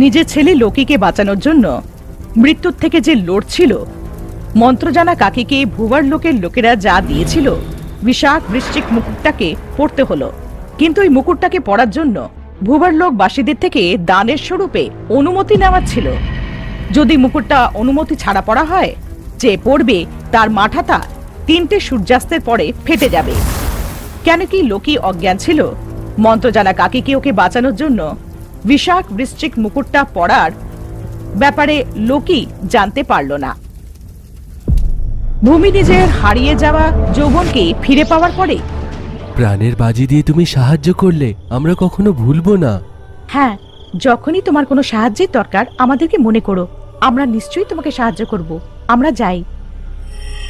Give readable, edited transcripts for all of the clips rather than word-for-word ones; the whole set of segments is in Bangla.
নিজের ছেলে লোকিকে বাঁচানোর জন্য মৃত্যুর থেকে যে লড়ছিল, মন্ত্র জানা কাকিকে ভুবার লোকের লোকেরা যা দিয়েছিল, বিশাখ বৃশ্চিক মুকুটটাকে পড়তে হলো। কিন্তু এই মুকুটটাকে পড়ার জন্য ভুবার লোকবাসীদের থেকে দানের স্বরূপে অনুমতি নেওয়া ছিল। যদি মুকুটটা অনুমতি ছাড়া পড়া হয়, যে পড়বে তার মাথাটা 3টে সূর্যাস্তের পরে ফেটে যাবে। কেন কি লোকি অজ্ঞান ছিল, মন্ত্র জানা কাকিকে ওকে বাঁচানোর জন্য বিশাখ বৃশ্চিক মুকুটটা পড়ার ব্যাপারে লোকি জানতে পারল না। ভূমি নিজের হারিয়ে যাওয়া যৌবনকে ফিরে পাওয়ার পরে প্রাণের বাজি দিয়ে তুমি সাহায্য করলে, আমরা কখনো ভুলবো না। হ্যাঁ, যখনই তোমার কোনো সাহায্যের দরকার আমাদেরকে মনে করো, আমরা নিশ্চয়ই তোমাকে সাহায্য করব। আমরা যাই।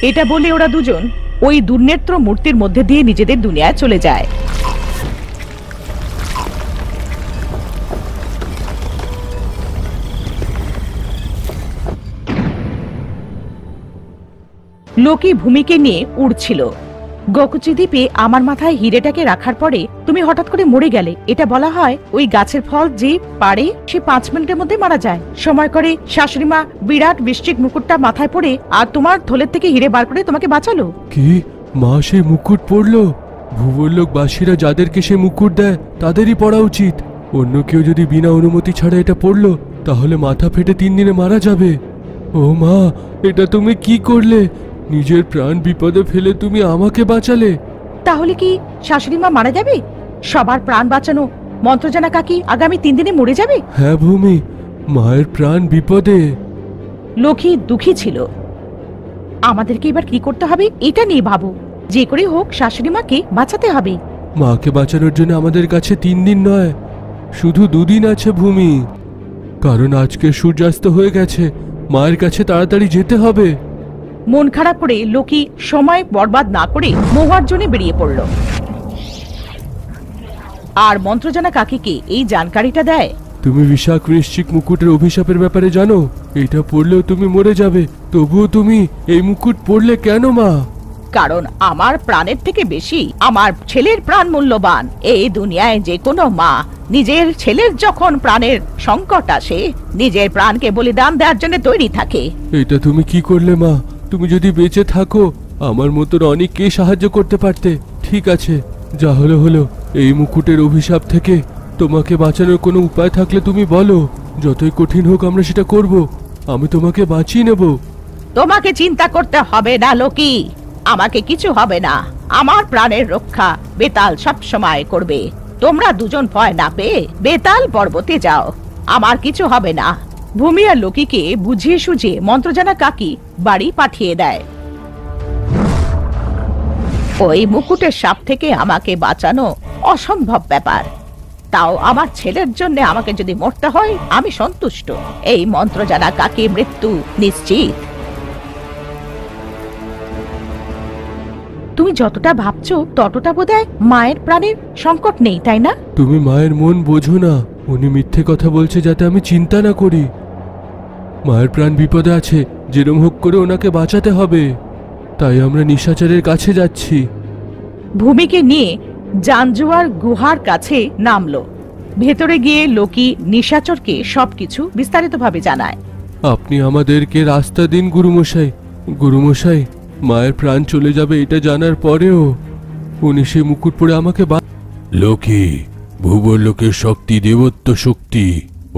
এটা বলে ওরা দুজন ওই দুর্নেত্র মূর্তির মধ্যে দিয়ে নিজেদের দুনিয়ায় চলে যায়। লোকি ভূমিকে নিয়ে উড়ছিল। গকুচি দ্বীপে আমার মাথায় হিরেটাকে রাখার পরে তুমি হঠাৎ করে মরে গেলে। এটা বলা হয় ওই গাছের ফল যে পারে সে 5 মিনিটের মধ্যে মারা যায়। সময় করে শাশুড়িমা বিরাট বৃশ্চিক মুকুটটা মাথায় পড়ে আর তোমার থলের থেকে হিরে বার করে তোমাকে বাঁচালো। কি মা সে মুকুট পরলো? ভুবর লোকবাসীরা যাদেরকে সে মুকুট দেয় তাদেরই পড়া উচিত। অন্য কেউ যদি বিনা অনুমতি ছাড়া এটা পড়লো তাহলে মাথা ফেটে 3 দিনে মারা যাবে। ও মা, এটা তুমি কি করলে? নিজের প্রাণ বিপদে ফেলে তুমি আমাকে বাঁচালে। তাহলে কি শাশুড়িমা মারা যাবে? সবার প্রাণ বাঁচানো মন্ত্রজানা কাকি আগামী 3 দিনে মরে যাবে? হ্যাঁ ভূমি, মায়ের প্রাণ বিপদে। লোকি দুঃখী ছিল। আমাদেরকে এবার কি করতে হবে এটা নিয়ে ভাবো। যে করে হোক শাশুড়িমাকে বাঁচাতে হবে। মাকে বাঁচানোর জন্য আমাদের কাছে 3 দিন নয়, শুধু 2 দিন আছে ভূমি। কারণ আজকে সূর্যাস্ত হয়ে গেছে, মায়ের কাছে তাড়াতাড়ি যেতে হবে। মন খারাপ করে লোকি সময় বরবাদ না করে মহুয়ার জন্য বেরিয়ে পড়ল। আর মন্ত্রজানা কাকিকে এই জানকারিটা দেয়। তুমি বিশাখ বৃশ্চিক মুকুটের অভিশাপের ব্যাপারে জানো? এটা পড়লেও তুমি মরে যাবে, তবুও তুমি এই মুকুট পড়লে কেন মা? কারণ আমার প্রাণের থেকে বেশি আমার ছেলের প্রাণ মূল্যবান। এই দুনিয়ায় যে কোনো মা নিজের ছেলের যখন প্রাণের সংকট আসে নিজের প্রাণকে বলিদান দেওয়ার জন্য তৈরি থাকে। এটা তুমি কি করলে মা? তুমি যদি বেঁচে থাকো আমার মতন অনেককে সাহায্য করতে পারতে। ঠিক আছে, যা হলো হলো। এই মুকুটের অভিশাপ থেকে তোমাকে বাঁচানোর কোনো উপায় থাকলে তুমি বলো। যতই কঠিন হোক আমরা সেটা করব। আমি তোমাকে বাঁচিয়ে নেব। তোমাকে চিন্তা করতে হবে না লোকি, আমাকে কিছু হবে না। আমার প্রাণের রক্ষা বেতাল সব সময় করবে। তোমরা দুজন ভয় না পেয়ে বেতাল পর্বতে যাও, আমার কিছু হবে না। ভূমি আর লোকিকে বুঝিয়ে সুঝিয়ে মন্ত্রজানা কাকি বাড়ি পাঠিয়ে দেয়। ওই মুকুটের সাপ থেকে আমাকে বাঁচানো অসম্ভব ব্যাপার, তাও আমার ছেলের জন্য আমাকে যদি মরতে হয় আমি সন্তুষ্ট। এই মন্ত্রজানা কাকি মৃত্যু নিশ্চিত। তুমি যতটা ভাবছো ততটা বোধহয় মায়ের প্রাণের সংকট নেই, তাই না? তুমি মায়ের মন বোঝো না। উনি মিথ্যে কথা বলছে যাতে আমি চিন্তা না করি। মায়ের প্রাণ বিপদে আছে, যেরম হোক করে ওনাকে বাঁচাতে হবে। তাই আমরা নিশাচরের কাছে যাচ্ছি। ভূমিকে নিয়ে জাঞ্জুয়ার গুহার কাছে নামলো। ভেতরে গিয়ে লোকি নিশাচরকে সবকিছু বিস্তারিতভাবে জানায়। আপনি আমাদেরকে রাস্তা দিন গুরুমশাই। গুরুমশাই, মায়ের প্রাণ চলে যাবে এটা জানার পরেও উনি সে মুকুট পরে আমাকে লোকি, ভুবর লোকের শক্তি দেবত্ব শক্তি,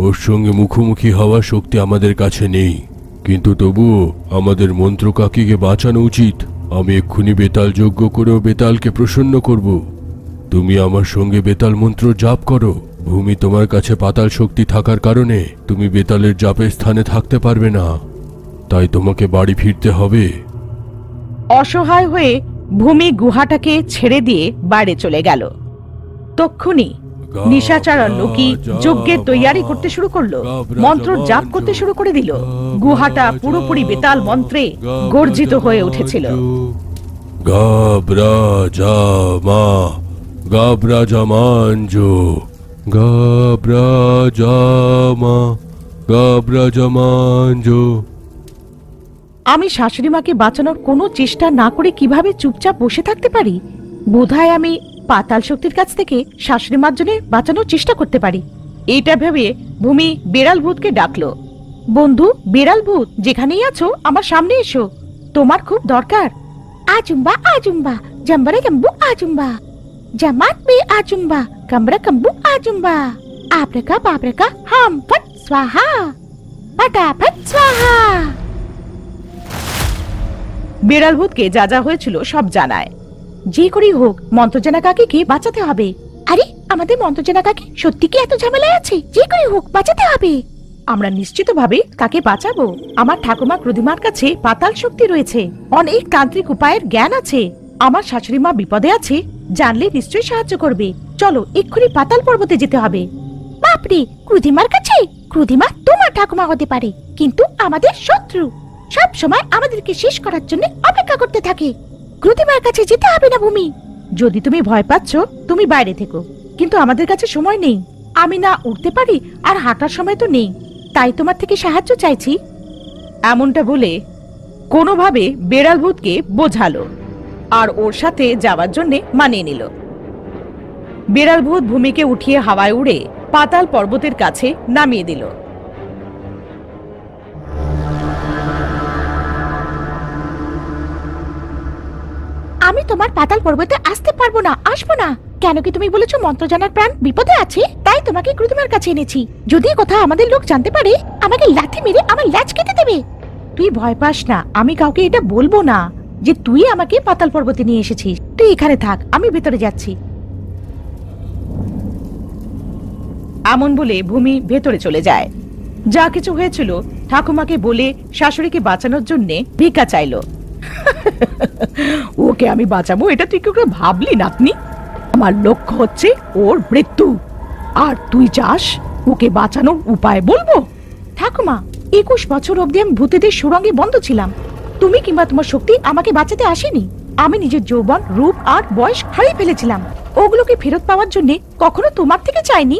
ওর সঙ্গে মুখোমুখি হওয়ার শক্তি আমাদের কাছে নেই। কিন্তু তবুও আমাদের মন্ত্র কাকিকে বাঁচানো উচিত। আমি এক্ষুনি বেতাল যজ্ঞ করেও বেতালকে প্রসন্ন করব। তুমি আমার সঙ্গে বেতাল মন্ত্র জাপ করো। ভূমি, তোমার কাছে পাতাল শক্তি থাকার কারণে তুমি বেতালের জাপের স্থানে থাকতে পারবে না, তাই তোমাকে বাড়ি ফিরতে হবে। অসহায় হয়ে ভূমি গুহাটাকে ছেড়ে দিয়ে বাইরে চলে গেল। তক্ষুনি নিশাচর আর লোকি যজ্ঞের তৈয়ারি করতে শুরু করলো। মন্ত্র জাপ করতে শুরু করে দিল। গুহাটা পুরোপুরি বেতাল মন্ত্রে গর্জিত হয়ে উঠেছিল। গাব্রাজামা গাব্রাজামাঞ্জো গাব্রাজামা গাব্রাজামাঞ্জো। আমি শাশুড়িমাকে বাঁচানোর কোনো চেষ্টা না করে কিভাবে চুপচাপ বসে থাকতে পারি? বোধহয় আমি পাতাল শক্তির কাছ থেকে শাশুড়িমার জন্য বাঁচানোর চেষ্টা করতে পারি। এটা ভেবে ভূমি বেড়াল ভূতকে ডাকলো। বন্ধু বেড়াল ভূত, যেখানেই আছো আমার সামনে এসো, তোমার খুব দরকার। আজুম্বা আজুম্বা জাম্বারে জাম্বু আজুম্বা, জামাত বে আজুম্বা কামরা কাম্বু আজুম্বা, আব্রাকা বাব্রাকা হাম ফট স্বাহা ফটাফট স্বাহা। বেড়াল ভূতকে যা যা হয়েছিল সব জানায়। যে করেই হোক মন্ত্রজানা কাকিকে বাঁচাতে হবে। আরে আমাদের মন্ত্রজানা কাকি সত্যি কি এত ঝামেলায় আছে? যে করেই হোক বাঁচাতে হবে। আমরা নিশ্চিতভাবে তাকে বাঁচাবো। আমার ঠাকুমা ক্রুধিমার কাছে পাতাল শক্তি রয়েছে, অনেক তান্ত্রিক উপায়ের জ্ঞান আছে। আমার শাশুড়ি মা বিপদে আছে, জানলে নিশ্চয়ই সাহায্য করবে। চলো এক্ষুনি পাতাল পর্বতে যেতে হবে। বাপরে, ক্রুধিমার কাছে? ক্রুধিমা তোমার ঠাকুমা হতে পারে, কিন্তু আমাদের শত্রু। সব সময় আমাদেরকে শেষ করার জন্য অপেক্ষা করতে থাকে। ক্রুধিমার কাছে যেতে হবে না ভূমি। যদি তুমি ভয় পাচ্ছ তুমি বাইরে থেকো, কিন্তু আমাদের কাছে সময় নেই। আমি না উঠতে পারি আর হাঁটার সময় তো নেই, তাই তোমার থেকে সাহায্য চাইছি। এমনটা বলে কোনোভাবে বেড়াল ভূতকে বোঝালো আর ওর সাথে যাওয়ার জন্য মানিয়ে নিল। বেড়াল ভূত ভূমিকে উঠিয়ে হাওয়ায় উড়ে পাতাল পর্বতের কাছে নামিয়ে দিল। আমি তোমার পাতাল পর্বতে আসতে পারবো না, আসবো না। কেন কি তুমি বলেছো মন্ত্রজানার প্রাণ বিপদে আছে, তাই তোমাকে ক্রুধিমার কাছে এনেছি। যদি কথা আমাদের লোক জানতে পারে আমাকে লাথি মেরে আমার ল্যাজ কেটে দেবে। তুই ভয় পাস না, আমি কাউকে এটা বলবো না যে তুই আমাকে পাতাল পর্বতে নিয়ে এসেছিস। তুই এখানে থাক, আমি ভেতরে যাচ্ছি। এমন বলে ভূমি ভেতরে চলে যায়। যা কিছু হয়েছিল ঠাকুমাকে বলে শাশুড়িকে বাঁচানোর জন্য ভিক্ষা চাইলো। ওকে আমি বাঁচাবো এটা তুই কি ভাবলি নাতনি? আমার লক্ষ্য হচ্ছে ওর মৃত্যু, আর তুই চাস ওকে বাঁচানোর উপায় বলবো? ঠাকুমা, 21 বছর অবধি আমি ভূতেদের সুরঙ্গে বন্ধ ছিলাম। তুমি কিংবা তোমার শক্তি আমাকে বাঁচাতে আসেনি। আমি নিজের যৌবন, রূপ আর বয়স হারিয়ে ফেলেছিলাম। ওগুলোকে ফেরত পাওয়ার জন্য কখনো তোমার থেকে চাইনি।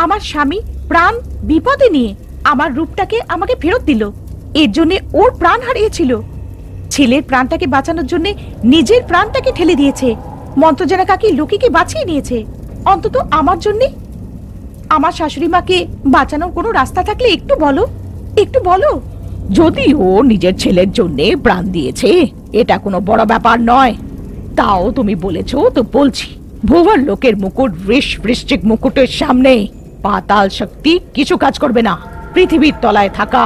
আমার স্বামী প্রাণ বিপদে নিয়ে আমার রূপটাকে আমাকে ফেরত দিল। এর জন্য ওর প্রাণ হারিয়েছিল। ছেলের প্রাণটাকে বাঁচানোর জন্য নিজের প্রাণটাকে ঠেলে দিয়েছে। মন্ত্রজানা কাকি লুকিকে বাঁচিয়ে নিয়েছে। অন্তত আমার জন্য। আমার শাশুড়ি মাকে বাঁচানোর কোনো রাস্তা থাকলে একটু বলো, একটু বলো। যদি ও নিজের ছেলের জন্য প্রাণ দিয়েছে এটা কোনো বড় ব্যাপার নয়। তাও তুমি বলেছো তো বলছি, ভুবর লোকের মুকুট বৃশ্চিক মুকুটের সামনে পাতাল শক্তি কিছু কাজ করবে না। পৃথিবীর তলায় থাকা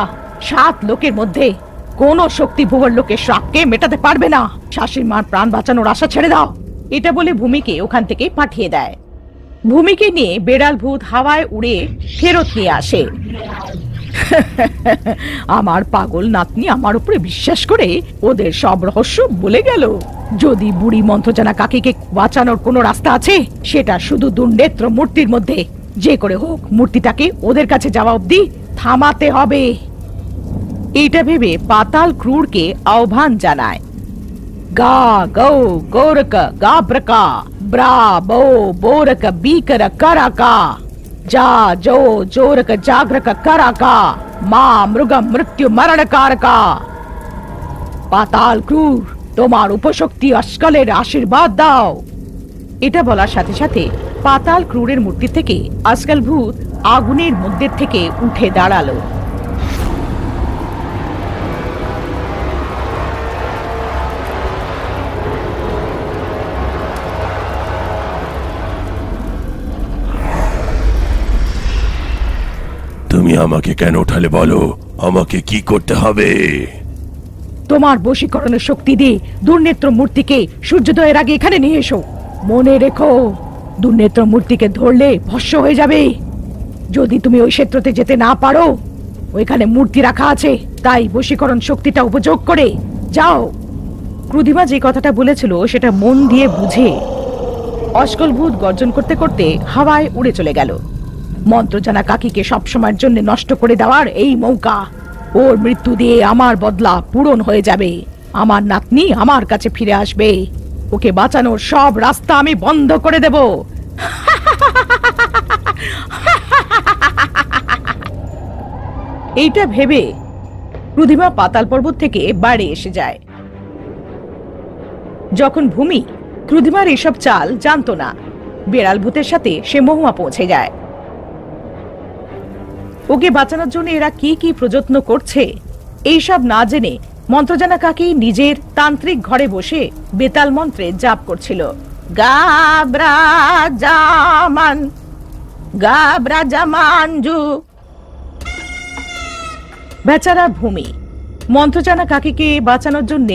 7 লোকের মধ্যে কোন শক্তি ভুবর লোকের শ্রাপকে মেটাতে পারবে না। শাশুড়ি মার প্রাণ বাঁচানোর আশা ছেড়ে দাও। এটা বলে ভূমিকে ওখান থেকে পাঠিয়ে দেয়। ভূমিকে নিয়ে বেড়াল ভূত হাওয়ায় উড়ে ফেরত নিয়ে আসে। আমার পাগল নাতনি আমার উপরে বিশ্বাস করে ওদের সব রহস্য বলে গেল। যদি বুড়ি মন্ত্রজানা কাকিকে বাঁচানোর কোনো রাস্তা আছে সেটা শুধু দুর্নেত্র মূর্তির মধ্যে। যে করে হোক মূর্তিটাকে ওদের কাছে যাওয়া অবধি থামাতে হবে। এইটা ভেবে পাতাল ক্রূরকে আহ্বান জানায়। গা গৌ গৌরক গাব্রকা ব্রা বো বোরক বিকর কারাকা যা জো জোরক জাগ্রক কারাকা মা মৃগম মৃত্যু মরণ কারকা। পাতাল ক্রূর, তোমার উপশক্তি অস্কলের আশীর্বাদ দাও। এটা বলার সাথে সাথে পাতাল ক্রূরের মূর্তি থেকে আজকাল ভূত আগুনের মধ্যে থেকে উঠে দাঁড়ালো। তুমি আমাকে কেন উঠালে বলো, আমাকে কি করতে হবে? তোমার বশীকরণের শক্তি দিয়ে দুর্নেত্র মূর্তিকে সূর্যোদয়ের আগে এখানে নিয়ে এসো। মনে রেখো, দুর্নেত্র মূর্তিকে ধরলে ভস্ম হয়ে যাবে। যদি তুমি ওই ক্ষেত্রতে যেতে না পারো, ওইখানে মূর্তি রাখা আছে, তাই বশীকরণ শক্তিটা উপযোগ করে যাও। ক্রুধিমা যে কথাটা বলেছিল সেটা মন দিয়ে বুঝে অস্কল ভূত গর্জন করতে করতে হাওয়ায় উড়ে চলে গেল। মন্ত্রজানা কাকিকে সবসময়ের জন্য নষ্ট করে দেওয়ার এই মৌকা। ওর মৃত্যু দিয়ে আমার বদলা পূরণ হয়ে যাবে। আমার নাতনি আমার কাছে ফিরে আসবে। ওকে বাঁচানোর সব রাস্তা আমি বন্ধ করে দেব। এইটা ভেবে ক্রুধিমা পাতাল পর্বত থেকে বাইরে এসে যায়। যখন ভূমি ক্রুধিমার এসব চাল জানতো না, বেড়াল ভূতের সাথে সে মহুয়া পৌঁছে যায়। ওকে বাঁচানোর জন্য এরা কি কি প্রযত্ন করছে এইসব না জেনে মন্ত্রজানা কাকি নিজের তান্ত্রিক ঘরে বসে বেতাল মন্ত্রে জাপ করছিল। গাবরা জামানজু। বেচারা ভূমি মন্ত্রজানা কাকিকে বাঁচানোর জন্য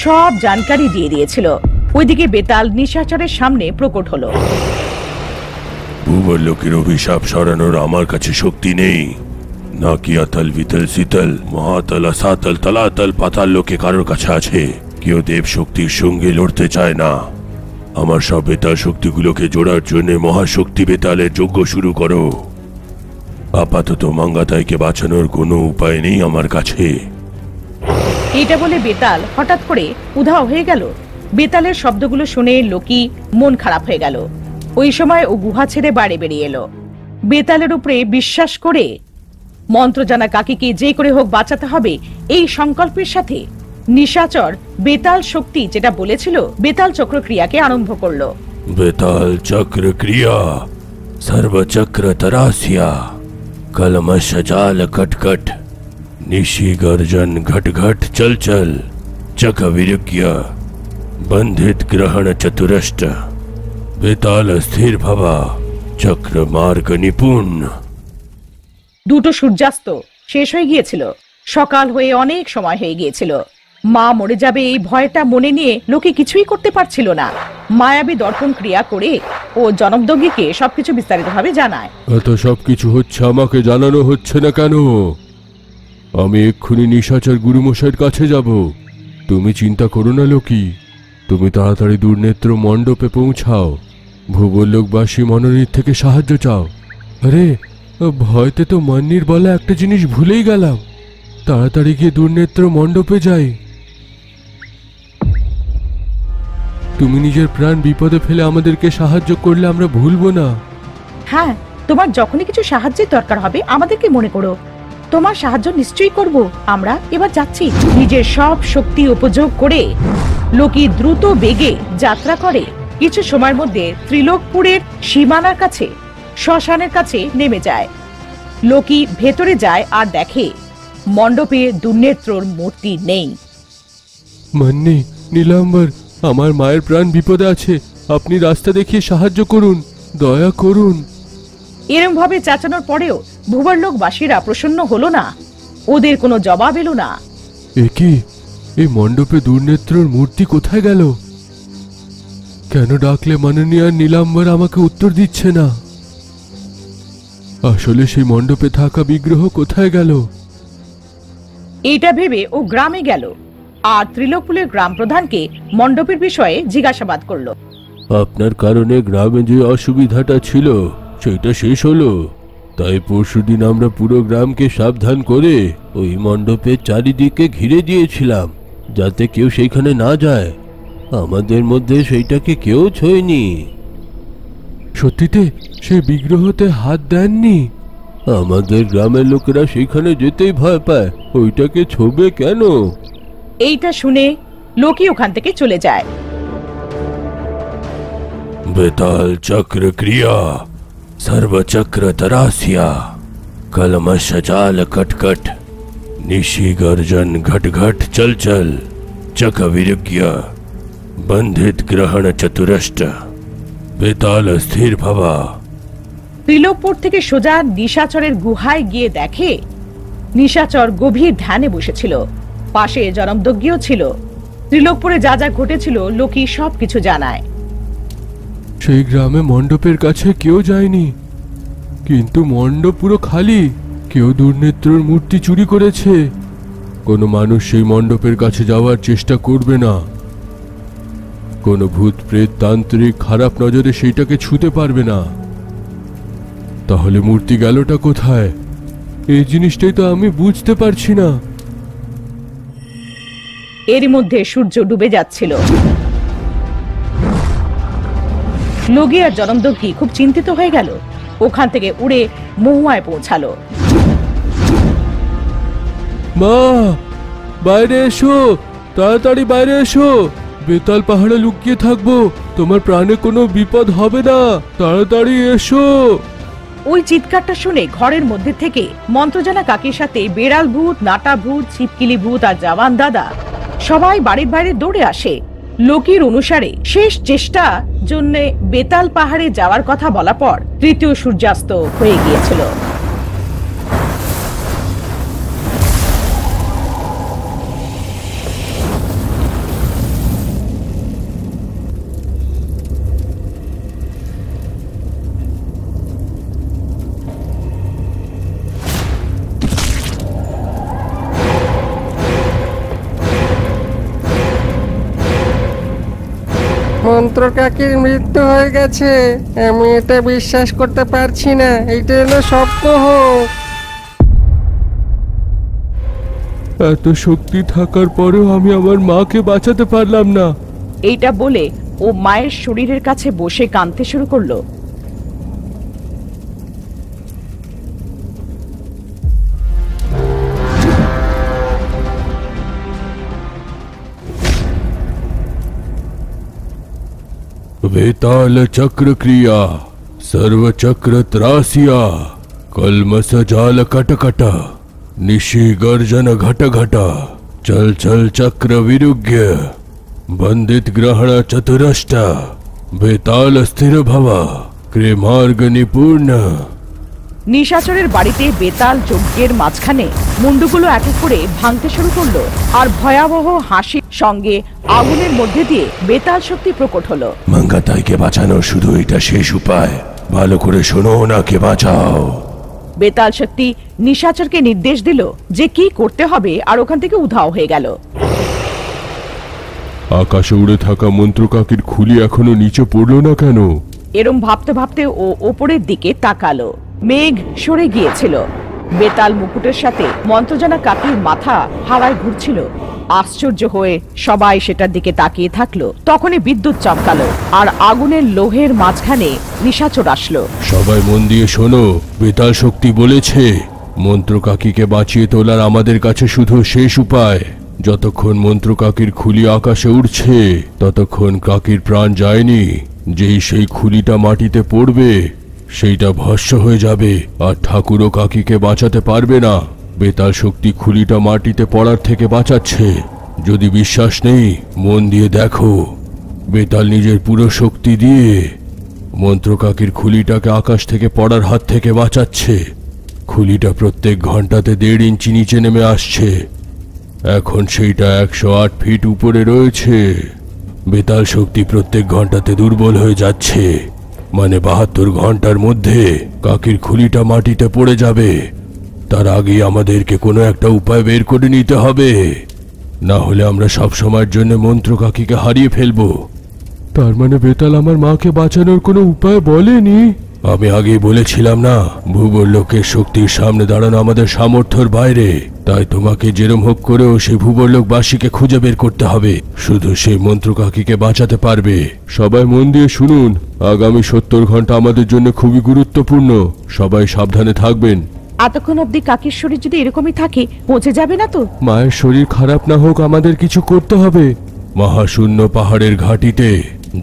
সব জানকারি দিয়ে দিয়েছিল। ওইদিকে বেতাল নিশাচরের সামনে প্রকট হলো। ভূবর লোকের অভিশাপ সরানোর আমার কাছে শক্তি নেই। নাকি আতল বিতল শীতল মহাতল সাতল তলাতল পাতাল লোকে কারোর কাছে আছে। কেউ দেব শক্তির সঙ্গে লড়তে চায় না। আমার সব বেতাল শক্তিগুলোকে জোড়ার জন্য মহাশক্তি বেতালের যজ্ঞ শুরু করো। আপাতত মাঙ্গাতাইকে বাঁচানোর কোনো উপায় নেই আমার কাছে। এটা বলে বেতাল হঠাৎ করে উধাও হয়ে গেল। বেতালের শব্দগুলো শুনে লোকি মন খারাপ হয়ে গেল। ওই সময় ও গুহা ছেড়ে বাড়ি বেরিয়ে এলো। বেতালের উপরে বিশ্বাস করে মন্ত্রজানা কাকিকে যে করে হোক বাঁচাতে হবে এই সংকল্পের সাথে নিশাচর বেতাল শক্তি যেটা বলেছিল বেতাল চক্রক্রিয়াকে আরম্ভ করলো। বেতাল চক্রক্রিয়া সর্বচক্র তরাসিয়া কলমশ জাল কটকট নিশি গর্জন ঘট ঘট চল চল চক বিরক্য বন্ধিত গ্রহণ চতুরষ্ট বেতাল স্থির ভবা চক্র মার্গ নিপুণ। দুটো সূর্যাস্ত শেষ হয়ে গিয়েছিল। সকাল হয়ে অনেক সময় হয়ে গিয়েছিল। মা মরে যাবে এই ভয়টা মনে নিয়ে লোকে কিছুই করতে পারছিল না। মায়াবী দর্পণ ক্রিয়া করে ও জনকদঙ্গীকে সবকিছু বিস্তারিতভাবে জানায়। এত সবকিছু হচ্ছে আমাকে জানানো হচ্ছে না কেন? আমি এক্ষুনি নিশাচর গুরুমশাইয়ের কাছে যাব। তুমি চিন্তা করো না লোকি, তুমি তাড়াতাড়ি দুর্নেত্র মণ্ডপে পৌঁছাও। ভূবরলোকবাসী মনোনীত থেকে সাহায্য চাও। আরে ভয়তে তো মান্নির বলা একটা জিনিস ভুলেই গেলাম। তাড়াতাড়ি গিয়ে দুর্নেত্র মণ্ডপে যাই। তুমি নিজের প্রাণ বিপদে ফেলে আমাদেরকে সাহায্য করলে আমরা ভুলবো না। হ্যাঁ, তোমার যখনই কিছু সাহায্যের দরকার হবে আমাদেরকে মনে করো। তোমার সাহায্য নিশ্চয়ই করব। আমরা এবার যাচ্ছি। নিজের সব শক্তি উপযোগ করে লোকি দ্রুত বেগে যাত্রা করে। কিছু সময়ের মধ্যে ত্রিলোকপুরের সীমানার কাছে শ্মশানের কাছে নেমে যায়। লোকি ভেতরে যায় আর দেখে মণ্ডপে দুর্নেত্রর মূর্তি নেই। মান্নি, নীলাম্বর, আমার মায়ের প্রাণ বিপদে আছে। আপনি রাস্তা দেখিয়ে সাহায্য করুন, দয়া করুন। এরম ভাবে চাচানোর পরেও ভূবরলোকবাসীরা প্রসন্ন হলো না। ওদের কোনো জবাব এলো না। কি এই মণ্ডপে দুর্নেত্রর মূর্তি কোথায় গেল? কেন ডাকলে মাননীয় নীলাম্বর আমাকে উত্তর দিচ্ছে না? আসলে সেই মণ্ডপে থাকা বিগ্রহ কোথায় গেল? এইটা ভেবে ও গ্রামে গেল আর ত্রিলোকপুরের গ্রাম প্রধানকে মণ্ডপের বিষয়ে জিজ্ঞাসাবাদ করলো। আপনার কারণে গ্রামে যে অসুবিধাটা ছিল সেটা শেষ হলো, তাই পরশুদিন আমরা পুরো গ্রামকে সাবধান করে ওই মণ্ডপের চারিদিকে ঘিরে দিয়েছিলাম যাতে কেউ সেইখানে না যায়। আমাদের মধ্যে সেইটাকে কেউ ছোঁয়নি। সত্যিতে সেই বিগ্রহতে হাত দেননি? আমাদের গ্রামের লোকেরা সেইখানে যেতেই ভয় পায়, ওইটাকে ছোবে কেন? এইটা শুনে লোকি ওখান থেকে চলে যায়। বেতাল চক্র ক্রিয়া সর্বচক্র তরাসিয়া কলমশ জাল কটকট নিশি গর্জন ঘট ঘট চল চল চক বিরক্য বন্ধিত গ্রহণ চতুরষ্ট বেতাল স্থির ভবা। ত্রিলোকপুর থেকে সোজা নিশাচরের গুহায় গিয়ে দেখে নিশাচর গভীর ধ্যানে বসেছিল। পাশে জনমদজ্ঞও ছিল। ত্রিলোকপুরে যা যা ঘটেছিল লোকি সবকিছু জানায়। সেই গ্রামে মণ্ডপের কাছে কেউ যায়নি, কিন্তু মণ্ডপ পুরো খালি। কেউ দুর্নেত্রর মূর্তি চুরি করেছে। কোনো মানুষ সেই মণ্ডপের কাছে যাওয়ার চেষ্টা করবে না। কোনো ভূত প্রেত তান্ত্রিক খারাপ নজরে সেইটাকে ছুঁতে পারবে না। তাহলে মূর্তি গেলটা কোথায়? এই জিনিসটাই তো আমি বুঝতে পারছি না। এর মধ্যে সূর্য ডুবে যাচ্ছিল। লোগি আর জনমদগ্গি খুব চিন্তিত হয়ে গেল। ওখান থেকে উড়ে মহুয়ায় পৌঁছালো। মা, বাইরে এসো, তাড়াতাড়ি বাইরে এসো। বেতাল পাহাড়ে লুকিয়ে থাকবো, তোমার প্রাণে কোনো বিপদ হবে না। তাড়াতাড়ি এসো। ওই চিৎকারটা শুনে ঘরের মধ্যে থেকে মন্ত্রজানা কাকির সাথে বেড়াল ভূত, নাটা ভূত, ছিপকিলি ভূত আর জওয়ান দাদা সবাই বাড়ির বাইরে দৌড়ে আসে। লোকের অনুসারে শেষ চেষ্টা জন্য বেতাল পাহাড়ে যাওয়ার কথা বলা পর তৃতীয় সূর্যাস্ত হয়ে গিয়েছিল। মন্ত্র কাকির মৃত্যু হয়ে গেছে। আমি এটা বিশ্বাস করতে পারছি না। এটা যেন স্বপ্ন হোক। এত শক্তি থাকার পরেও আমি আমার মাকে বাঁচাতে পারলাম না। এইটা বলে ও মায়ের শরীরের কাছে বসে কাঁদতে শুরু করলো। वेताल चक्र क्रिया सर्व चक्र त्रासिया कलमस जाल कटकट निशि गर्जन घट घट चल चल चक्र विरुग्य बंदित ग्रहण चतुरष्ट वेताल स्थिर भव क्रिमार्ग निपूर्ण। নিশাচরের বাড়িতে বেতাল যজ্ঞের মাঝখানে মুন্ডুগুলো এক এক করে ভাঙতে শুরু করলো আর ভয়াবহ হাসির সঙ্গে আগুনের মধ্যে দিয়ে বেতাল শক্তি প্রকট হলো। মঙ্গাতাইকে বাঁচানোর শুধু এটা শেষ উপায়। ভালো করে শোনো, ওনাকে বাঁচাও। বেতাল শক্তি নিশাচরকে নির্দেশ দিল যে কি করতে হবে আর ওখান থেকে উধাও হয়ে গেল। আকাশে উড়ে থাকা মন্ত্রকাকির খুলি এখনো নিচে পড়লো না কেন? এরম ভাবতে ভাবতে ও ওপরের দিকে তাকালো। মেঘ সরে গিয়েছিল। বেতাল মুকুটের সাথে মন্ত্রজানা কাকির মাথা হাওয়ায় ঘুরছিল। আশ্চর্য হয়ে সবাই সেটার দিকে তাকিয়ে থাকলো। তখনই বিদ্যুৎ চমকালো আর আগুনের লোহের মাঝখানে নিশাচর আসলো। সবাই মন দিয়ে শোনো, বেতাল শক্তি বলেছে মন্ত্রকাকিকে বাঁচিয়ে তোলার আমাদের কাছে শুধু শেষ উপায়। যতক্ষণ মন্ত্রকাকির খুলি আকাশে উড়ছে ততক্ষণ কাকির প্রাণ যায়নি। যেই সেই খুলিটা মাটিতে পড়বে সেইটা ভস্ম হয়ে যাবে আর ঠাকুরও কাকিকে বাঁচাতে পারবে না। বেতাল শক্তি খুলিটা মাটিতে পড়ার থেকে বাঁচাচ্ছে। যদি বিশ্বাস নেই মন দিয়ে দেখো, বেতাল নিজের পুরো শক্তি দিয়ে মন্ত্রকাকির খুলিটাকে আকাশ থেকে পড়ার হাত থেকে বাঁচাচ্ছে। খুলিটা প্রত্যেক ঘন্টাতে 1.5 ইঞ্চি নিচে নেমে আসছে। এখন সেইটা 108 ফিট উপরে রয়েছে। বেতাল শক্তি প্রত্যেক ঘন্টাতে দুর্বল হয়ে যাচ্ছে। মানে 72 ঘন্টার মধ্যে কাকির খুলিটা মাটিতে পড়ে যাবে। তার আগে আমাদেরকে কোনো একটা উপায় বের করে নিতে হবে, না হলে আমরা সব সময়ের জন্য মন্ত্র কাকিকে হারিয়ে ফেলবো। তার মানে বেতাল আমার মাকে বাঁচানোর কোনো উপায় বলেনি? আমি আগেই বলেছিলাম না, ভূবরলোকের শক্তির সামনে দাঁড়ানো আমাদের সামর্থ্যের বাইরে। তাই তোমাকে যেরম হোক করেও সেই ভূবরলোকবাসীকে খুঁজে বের করতে হবে। শুধু সেই মন্ত্র কাকিকে বাঁচাতে পারবে। সবাই মন দিয়ে শুনুন, আগামী 70 ঘন্টা আমাদের জন্য খুবই গুরুত্বপূর্ণ। সবাই সাবধানে থাকবেন। এতক্ষণ অব্দি কাকির শরীর যদি এরকমই থাকে পৌঁছে যাবে না তো? মায়ের শরীর খারাপ না হোক, আমাদের কিছু করতে হবে। মহাশূন্য পাহাড়ের ঘাটিতে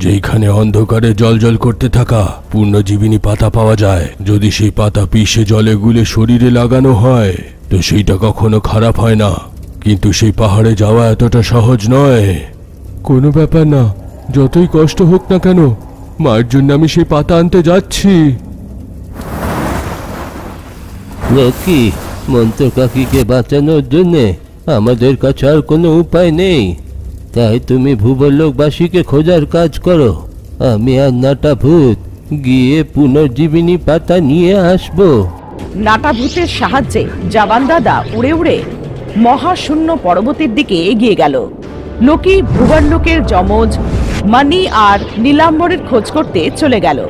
যেখানে অন্ধকারে জলজল করতে থাকা পূর্ণজীবিনী পাতা পাওয়া যায়, যদি সেই পাতা পিষে জলে গুলে শরীরে লাগানো হয় তো সেইটা কখনো খারাপ হয় না। কিন্তু সেই পাহাড়ে যাওয়া এতটা সহজ নয়। কোনো ব্যাপার না, যতই কষ্ট হোক না কেন মায়ের জন্য আমি সেই পাতা আনতে যাচ্ছি। লক্ষ্মী, মন্ত্র কাকিকে বাঁচানোর জন্য আমাদের কাছে আর কোনো উপায় নেই। তাই তুমি ভূবরলোকবাসীকে খোঁজার কাজ করো। আমি আর নাটা ভূত গিয়ে পুনর্জীবিনী পাতা নিয়ে আসবো। নাটা ভূতের সাহায্যে জওয়ান দাদা উড়ে উড়ে মহাশূন্য পর্বতের দিকে এগিয়ে গেল। লোকি ভূবরলোকের যমজ মানি আর নীলাম্বরের খোঁজ করতে চলে গেল।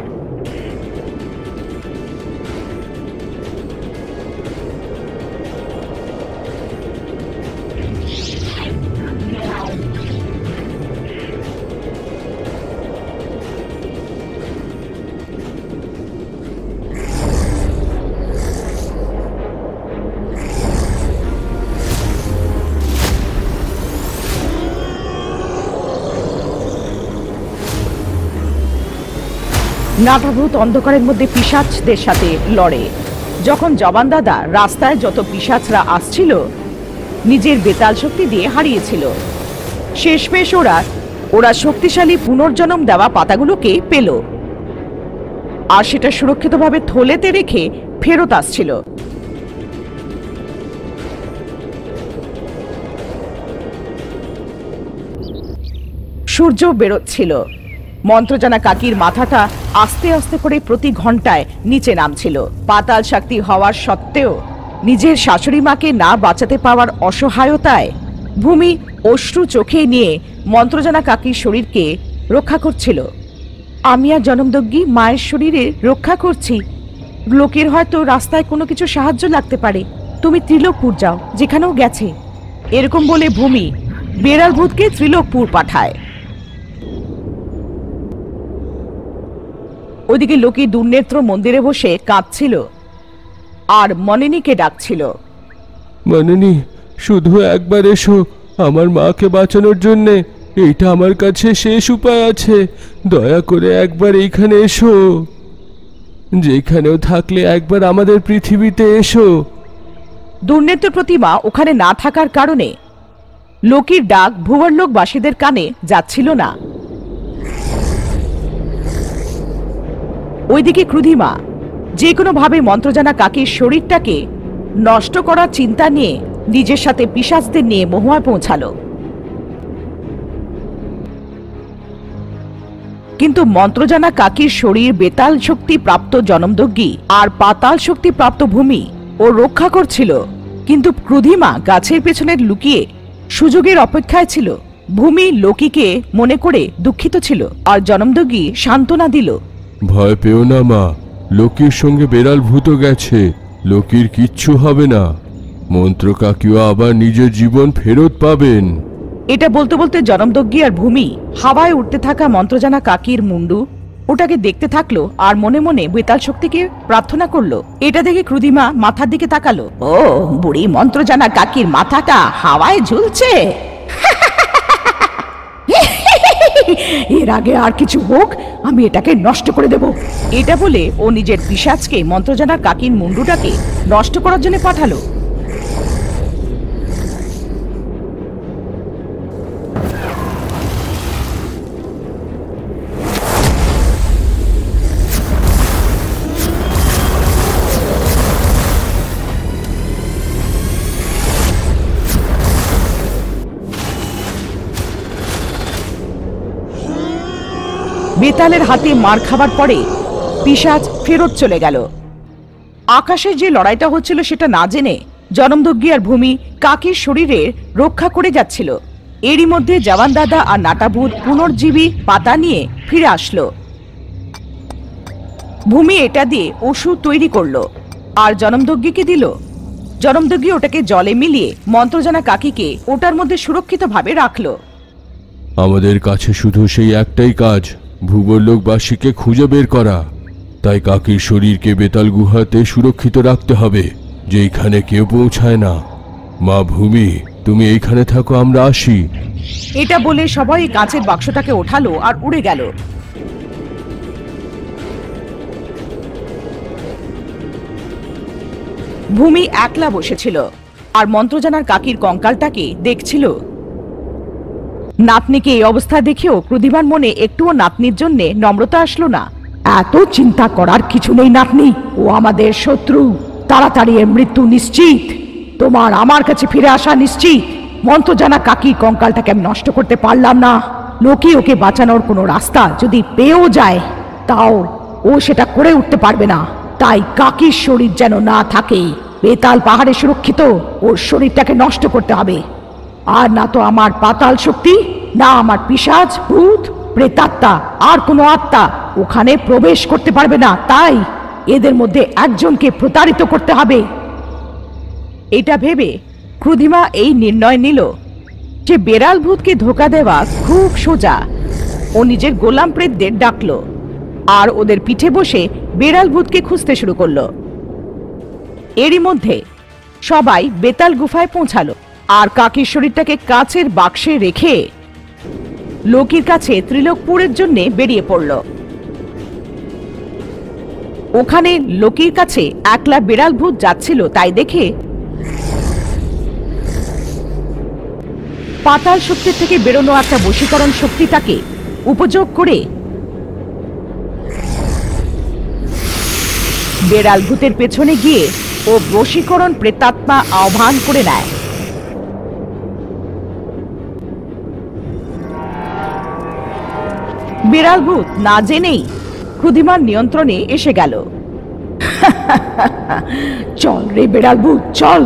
নাটাভূত অন্ধকারের মধ্যে পিশাচদের সাথে লড়ে। যখন জবান দাদা রাস্তায় যত পিশাচরা আসছিল নিজের বেতাল শক্তি দিয়ে হারিয়েছিল, শেষমেশ ওরা শক্তিশালী পুনর্জন্ম দেওয়া পাতাগুলোকে পেল আর সেটা সুরক্ষিতভাবে থলেতে রেখে ফেরত আসছিল। সূর্য বেরোচ্ছিল। মন্ত্রজানা কাকির মাথাটা আস্তে আস্তে করে প্রতি ঘন্টায় নিচে নামছিল। পাতাল শক্তি হওয়ার সত্ত্বেও নিজের শাশুড়ি মাকে না বাঁচাতে পাওয়ার অসহায়তায় ভূমি অশ্রু চোখে নিয়ে মন্ত্রজানা কাকির শরীরকে রক্ষা করছিল। আমি আর জনমদগ্গি মায়ের শরীরে রক্ষা করছি। লোকের হয়তো রাস্তায় কোনো কিছু সাহায্য লাগতে পারে, তুমি ত্রিলোকপুর যাও, যেখানেও গেছে। এরকম বলে ভূমি বেড়াল ভূতকে ত্রিলোকপুর পাঠায়। ওইদিকে লোকে দুর্নেত্র মন্দিরে বসে কাঁদছিল আর মনিনীকে ডাকছিল। মানিনী, শুধু একবার এসো আমার মাকে বাঁচানোর জন্যে। এইটা আমার কাছে শেষ উপায় আছে। দয়া করে একবার এইখানে এসো। যেখানেও থাকলে একবার আমাদের পৃথিবীতে এসো। দুর্নেত্র প্রতিমা ওখানে না থাকার কারণে লোকের ডাক ভুবরলোকবাসীদের কানে যাচ্ছিল না। ওইদিকে ক্রুধিমা যে কোনো ভাবে মন্ত্রজানা কাকির শরীরটাকে নষ্ট করার চিন্তা নিয়ে নিজের সাথে পিশাচদের নিয়ে মহুয়ায় পৌঁছালো। কিন্তু মন্ত্রজানা কাকির শরীর বেতাল শক্তি প্রাপ্ত জনমদগ্গি আর পাতাল শক্তি প্রাপ্ত ভূমি ও রক্ষা করছিল। কিন্তু ক্রুধিমা গাছের পেছনে লুকিয়ে সুযোগের অপেক্ষায় ছিল। ভূমি লোকিকে মনে করে দুঃখিত ছিল আর জনমদগ্গি সান্ত্বনা দিল। ভয় পেও না মা, লোকির সঙ্গে বেড়াল ভূত গেছে, লোকির কিচ্ছু হবে না। মন্ত্র কাকিও আবার নিজের জীবন ফেরত পাবেন। এটা বলতে বলতে জনমদগ্গি আর ভূমি হাওয়ায় উঠতে থাকা মন্ত্রজানা কাকির মুন্ডু ওটাকে দেখতে থাকলো আর মনে মনে বেতাল শক্তিকে প্রার্থনা করলো। এটা দেখে ক্রুধিমা মাথার দিকে তাকালো। ও, বুড়ি মন্ত্রজানা কাকির মাথাটা হাওয়ায় ঝুলছে। এর আগে আর কিছু হোক, আমি এটাকে নষ্ট করে দেব। এটা বলে ও নিজের পিশাচকে মন্ত্রজানা কাকির মুন্ডুটাকে নষ্ট করার জন্য পাঠালো। বেতালের হাতে মার খাবার পরে পিশাচ ফেরত চলে গেল। আকাশে যে লড়াইটা হচ্ছিল সেটা না জেনে জনমদগ্গি আর ভূমি কাকির শরীরে রক্ষা করে যাচ্ছিল। এরই মধ্যে জওয়ান দাদা আর নাটাভূত পুনর্জীবী পাতা নিয়ে ফিরে আসলো। ভূমি এটা দিয়ে ওষুধ তৈরি করলো আর জনমদগ্গিকে দিল। জনমদগ্গি ওটাকে জলে মিলিয়ে মন্ত্রজানা কাকিকে ওটার মধ্যে সুরক্ষিতভাবে রাখলো। আমাদের কাছে শুধু সেই একটাই কাজ, ভূবরলোকবাসীকে খুঁজে বের করা। তাই কাকির শরীরকে বেতাল গুহাতে সুরক্ষিত রাখতে হবে, যেখানে কেউ পৌঁছায় না। মা ভূমি, তুমি এইখানে থাকো, আমরা আসি। এটা বলে সবাই কাঁচের বাক্সটাকে ওঠালো আর উড়ে গেল। ভূমি একলা বসেছিল আর মন্ত্রজানার কাকির কঙ্কালটাকে দেখছিল। নাতনিকে এই অবস্থা দেখেও ক্রুধিমার মনে একটুও নাতনির জন্য নম্রতা আসলো না। এত চিন্তা করার কিছু নেই নাতনি, ও আমাদের শত্রু। তাড়াতাড়ি এর মৃত্যু নিশ্চিত। তোমার আমার কাছে ফিরে আসা নিশ্চিত। মন্ত্রজানা কাকির কঙ্কালটাকে আমি নষ্ট করতে পারলাম না। লোকে ওকে বাঁচানোর কোনো রাস্তা যদি পেয়েও যায়, তাও ও সেটা করে উঠতে পারবে না। তাই কাকির শরীর যেন না থাকে। বেতাল পাহাড়ে সুরক্ষিত, ওর শরীরটাকে নষ্ট করতে হবে। আর না তো আমার পাতাল শক্তি, না আমার পিশাচ, ভূত, প্রেতাত্মা আর কোনো আত্মা ওখানে প্রবেশ করতে পারবে না। তাই এদের মধ্যে একজনকে প্রতারিত করতে হবে। এটা ভেবে ক্রুধিমা এই নির্ণয় নিল যে বেড়াল ভূতকে ধোকা দেওয়া খুব সোজা। ও নিজের গোলাম প্রেতদের ডাকলো আর ওদের পিঠে বসে বেড়াল ভূতকে খুঁজতে শুরু করলো। এরই মধ্যে সবাই বেতাল গুফায় পৌঁছালো আর কাকির শরীরটাকে কাচের বাক্সে রেখে লোকের কাছে ত্রিলোকপুরের জন্য বেরিয়ে পড়ল। ওখানে লোকির কাছে একলা বিড়াল ভূত যাচ্ছিল, তাই দেখে পাতাল শক্তির থেকে বেরোনো একটা বশীকরণ শক্তিটাকে উপযোগ করে বেড়াল ভূতের পেছনে গিয়ে ও বশীকরণ প্রেতাত্মা আহ্বান করে নেয়। বিড়াল ভূত না জেনেই ক্ষুধিমার নিয়ন্ত্রণে এসে গেল। চল রে বিড়াল ভূত, চল,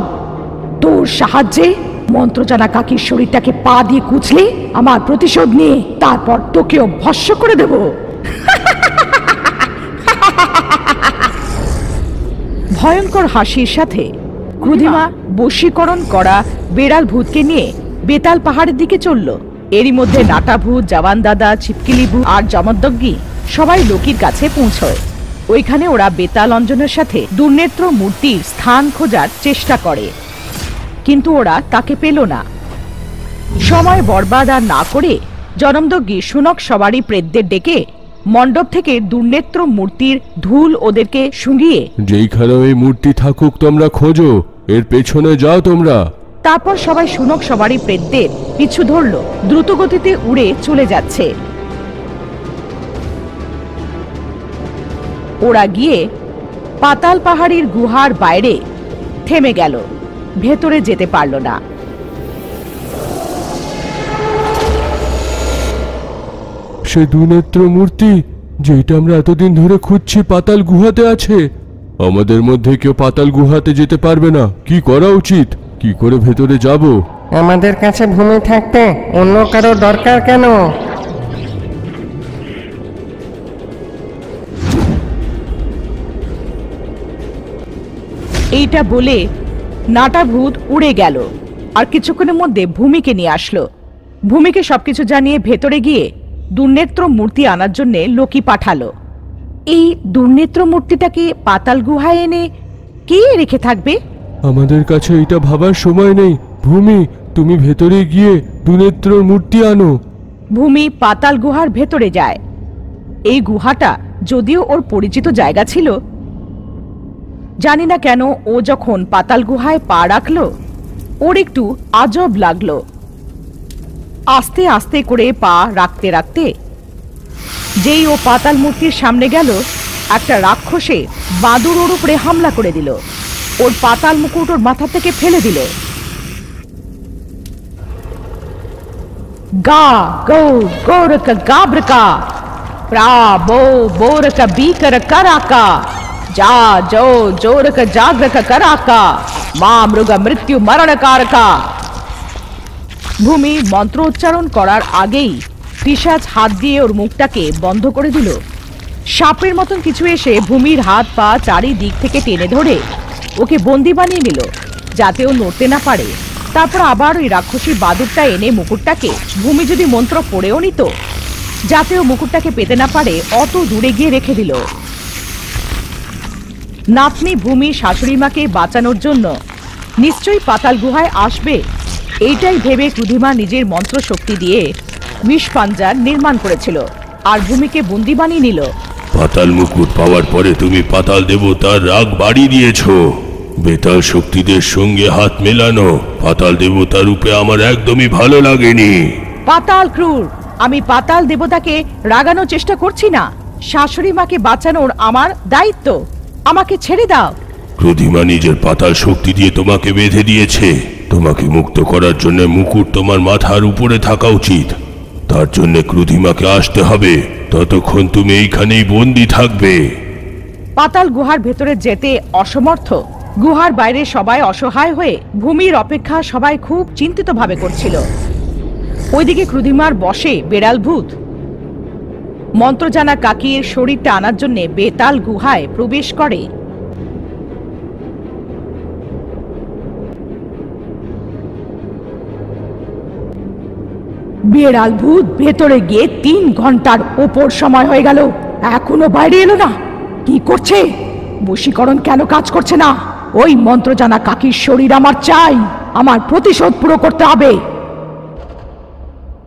তোর সাহায্যে মন্ত্রজানা কাকির শরীরটাকে পা দিয়ে কুচলে আমার প্রতিশোধ নিয়ে তারপর তোকেও ভস্ম করে দেব। ভয়ঙ্কর হাসির সাথে ক্ষুধিমা বশীকরণ করা বেড়াল ভূতকে নিয়ে বেতাল পাহাড়ের দিকে চলল। এরই মধ্যে নাটা ভূত, জওয়ান দাদা, ছিপকিলি ভূত আর জমদগ্গি সবাই লোকির কাছে পৌঁছয়। ওইখানে ওরা বেতাল অঞ্জনের সাথে দুর্নেত্র মূর্তির স্থান খোঁজার চেষ্টা করে, কিন্তু ওরা তাকে পেল না। সময় বরবাদ আর না করে জনমদগ্গি শুনক সবারই প্রেতদের ডেকে মণ্ডপ থেকে দুর্নেত্র মূর্তির ধুল ওদেরকে শুঁগিয়ে, যেইখানে ওই মূর্তি থাকুক তোমরা খোঁজো, এর পেছনে যাও তোমরা। তারপর সবাই শুনক সবারই প্রেতদের পিছু ধরল। দ্রুত গতিতে উড়ে চলে যাচ্ছে। ওরা গিয়ে পাতাল পাহাড়ির গুহার বাইরে থেমে গেল, ভেতরে যেতে পারল না। সে দুনেত্র মূর্তি যেটা আমরা এতদিন ধরে খুঁজছি পাতাল গুহাতে আছে। আমাদের মধ্যে কেউ পাতাল গুহাতে যেতে পারবে না। কি করা উচিত? কি করে ভেতরে যাব? আমাদের কাছে ভূমি থাকতে অন্য কারো দরকার কেন? এইটা বলে নাটা ভূত উড়ে গেল আর কিছুক্ষণের মধ্যে ভূমিকে নিয়ে আসলো। ভূমিকে সবকিছু জানিয়ে ভেতরে গিয়ে দুর্নেত্র মূর্তি আনার জন্য লোকি পাঠালো। এই দুর্নেত্র মূর্তিটাকে পাতাল গুহায় এনে কে রেখে থাকবে? আমাদের কাছে এটা ভাবার সময় নেই। ভূমি, তুমি ভেতরে গিয়ে দুনেত্রর মূর্তি আনো। ভূমি পাতাল গুহার ভেতরে যায়। এই গুহাটা যদিও ওর পরিচিত জায়গা ছিল, জানি না কেন ও যখন পাতাল গুহায় পা রাখলো ওর একটু আজব লাগলো। আস্তে আস্তে করে পা রাখতে রাখতে যেই ও পাতাল মূর্তির সামনে গেল, একটা রাক্ষসে বাদুর ওর উপরে হামলা করে দিল। ওর পাতাল মুকুট ওর মাথা থেকে ফেলে দিল। গা গো গোরক গাব্রকা প্রা বো বোরক বিকর कराका जा जो जोरक जाग्रक कराका মা মৃগ মৃত্যু মরণকারকা। ভূমি মন্ত্র উচ্চারণ করার আগেই পিশাচ হাত দিয়ে ওর মুখটাকে বন্ধ করে দিল। সাপের মতন কিছু এসে ভূমির হাত পা চারিদিক থেকে টেনে ধরে ওকে বন্দি বানিয়ে নিল, যাতে ও নড়তে না পারে। তারপর আবার ওই রাক্ষসী বাদুরটা এনে মুকুটটাকে ভূমি যদি মন্ত্র পড়েও নিত, যাতে ও মুকুটটাকে পেতে না পারে, অত দূরে গিয়ে রেখে দিল। নাতনি ভূমি শাশুড়ি মাকে বাঁচানোর জন্য নিশ্চয়ই পাতাল গুহায় আসবে, এইটাই ভেবে ক্ষুধিমা নিজের মন্ত্র শক্তি দিয়ে বিষ পাঞ্জার নির্মাণ করেছিল আর ভূমিকে বন্দি বানিয়ে নিল। পাতাল মুকুট পাওয়ার পরে তুমি পাতাল দেবতার রাগ বাড়িয়ে দিয়েছো। বেতাল শক্তিদের সঙ্গে হাত মেলানো পাতাল দেবতার রূপে আমার একদমই ভালো লাগেনি। পাতাল ক্রূর, আমি পাতাল দেবতাকে রাগানোর চেষ্টা করছি না। শাশুড়ি মাকে বাঁচানোর আমার দায়িত্ব, আমাকে ছেড়ে দাও। ক্রোধিমা নিজের পাতাল শক্তি দিয়ে তোমাকে বেঁধে দিয়েছে। তোমাকে মুক্ত করার জন্য মুকুট তোমার মাথার উপরে থাকা উচিত। তার জন্য ক্রোধিমাকে আসতে হবে, ততক্ষণ তুমি এইখানেই বন্দি থাকবে। পাতাল গুহার ভেতরে যেতে অসমর্থ, গুহার বাইরে সবাই অসহায় হয়ে ভূমির অপেক্ষা সবাই খুব চিন্তিত ভাবে করছিল। ওইদিকে ক্রোধিমার বসে বেড়াল ভূত মন্ত্রজানা কাকির শরীরটা আনার জন্য বেতাল গুহায় প্রবেশ করে। বেড়াল ভূত ভেতরে গিয়ে 3 ঘন্টার ওপর সময় হয়ে গেল, এখনো বাইরে এলো না। কি করছে? বশীকরণ কেন কাজ করছে না? ওই মন্ত্রজানা কাকির শরীর আমার চাই, আমার প্রতিশোধ পুরো করতে হবে।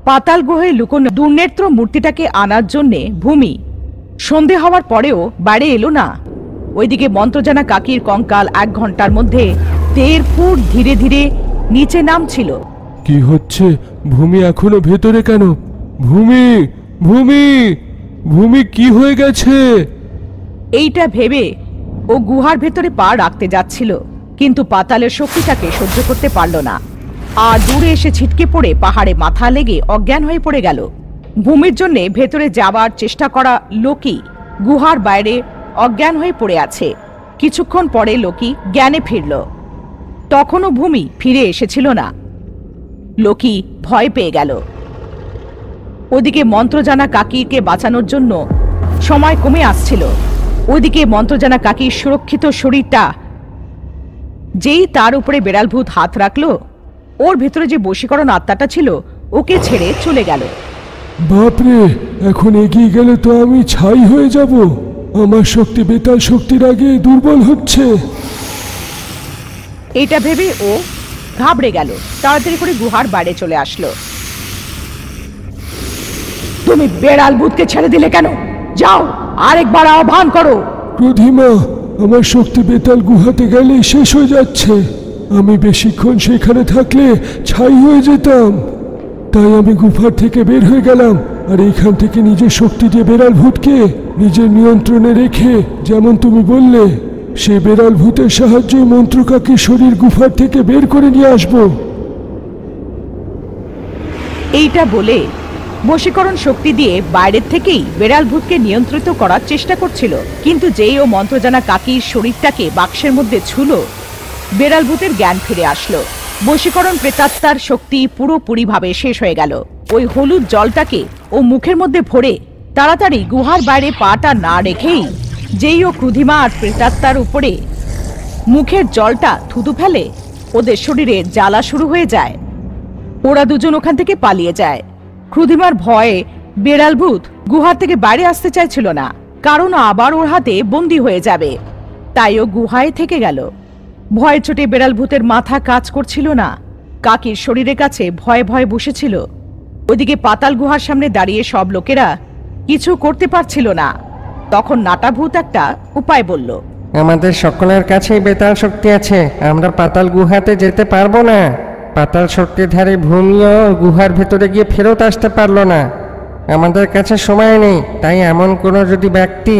পাতাল গুহায় লুকোনো দুর্নেত্র মূর্তিটাকে আনার জন্য ভূমি সন্ধে হওয়ার পরেও বাইরে এলো না। ওইদিকে মন্ত্রজানা কাকির কঙ্কাল 1 ঘন্টার মধ্যে 1.5 ফুট ধীরে ধীরে নিচে নামছিল। কি হচ্ছে? ভূমি এখনো ভেতরে কেন? ভূমি, ভূমি, ভূমি কি হয়ে গেছে? এইটা ভেবে ও গুহার ভেতরে পা রাখতে যাচ্ছিল, কিন্তু পাতালের শক্তিটাকে সহ্য করতে পারল না, আর দূরে এসে ছিটকে পড়ে পাহাড়ে মাথা লেগে অজ্ঞান হয়ে পড়ে গেল। ভূমির জন্য ভেতরে যাবার চেষ্টা করা লোকি গুহার বাইরে অজ্ঞান হয়ে পড়ে আছে। কিছুক্ষণ পরে লোকি জ্ঞানে ফিরল। তখনও ভূমি ফিরে এসেছিল না। লোকি ভয় পেয়ে গেল। ওদিকে মন্ত্রজানা কাকিকে বাঁচানোর জন্য সময় কমে আসছিল। ওদিকে মন্ত্রজানা কাকির সুরক্ষিত শরীরটা যেই তার উপরে বেড়াল ভূত হাত রাখলো, ওর ভেতরে যে বশীকরণ আত্মাটা ছিল ওকে ছেড়ে চলে গেল। বাপরে, এখন এগিয়ে গেলে তো আমি ছাই হয়ে যাব। আমার শক্তি বেতাল শক্তির আগে দুর্বল হচ্ছে। এটা ভেবে ও ঘাবড়ে গেল। তাড়াতাড়ি করে গুহার বাইরে চলে আসলো। তুমি বেড়াল ভূতকে ছেড়ে দিলে কেন? যাও, আরেকবার আহ্বান করো। প্রতিমা, আমার শক্তি বেতাল গুহাতে গেলে শেষ হয়ে যাচ্ছে। আমি বেশিক্ষণ সেখানে থাকলে ছাই হয়ে যেতাম। তাই আমি গুহার থেকে বের হয়ে গেলাম, আর এইখান থেকে নিজের শক্তি দিয়ে বেড়াল ভূতকে নিজের নিয়ন্ত্রণে রেখে, যেমন তুমি বললে, সেই বেড়াল ভূতের সাহায্যে মন্ত্রকাকে শরীর গুহার থেকে বের করে নিয়ে আসবো। এইটা বলে বশীকরণ শক্তি দিয়ে বাইরের থেকেই বেড়াল ভূতকে নিয়ন্ত্রিত করার চেষ্টা করছিল, কিন্তু যেই ও মন্ত্রজানা কাকির শরীরটাকে বাক্সের মধ্যে ছুলো, বেড়াল ভূতের জ্ঞান ফিরে আসলো। বশীকরণ প্রেতাত্মার শক্তি পুরোপুরিভাবে শেষ হয়ে গেল। ওই হলুদ জলটাকে ও মুখের মধ্যে ভরে তাড়াতাড়ি গুহার বাইরে পাটা না রেখেই যেই ও ক্রুধিমা আর প্রেতাত্মার উপরে মুখের জলটা থুতু ফেলে, ওদের শরীরে জ্বালা শুরু হয়ে যায়। ওরা দুজন ওখান থেকে পালিয়ে যায়। ক্রুধিমার ভয়ে বেড়াল ভূত গুহার থেকে বাইরে আসতে চাইছিল না, কারণ আবার ওর হাতে বন্দী হয়ে যাবে। তাই ও গুহায় থেকে গেল। ভয়ে চোটে বেড়াল ভূতের মাথা কাজ করছিল না। কাকির শরীরের কাছে ভয়ে ভয়ে বসেছিল। ওদিকে পাতাল গুহার সামনে দাঁড়িয়ে সব লোকেরা কিছু করতে পারছিল না। তখন নাটা ভূত একটা উপায় বলল। আমাদের সকলের কাছেই বেতাল শক্তি আছে, আমরা পাতাল গুহাতে যেতে পারবো না। পাতাল শক্তিধারী ভূমিও গুহার ভেতরে গিয়ে ফেরত আসতে পারলো না। আমাদের কাছে সময় নেই, তাই এমন কোনো যদি ব্যক্তি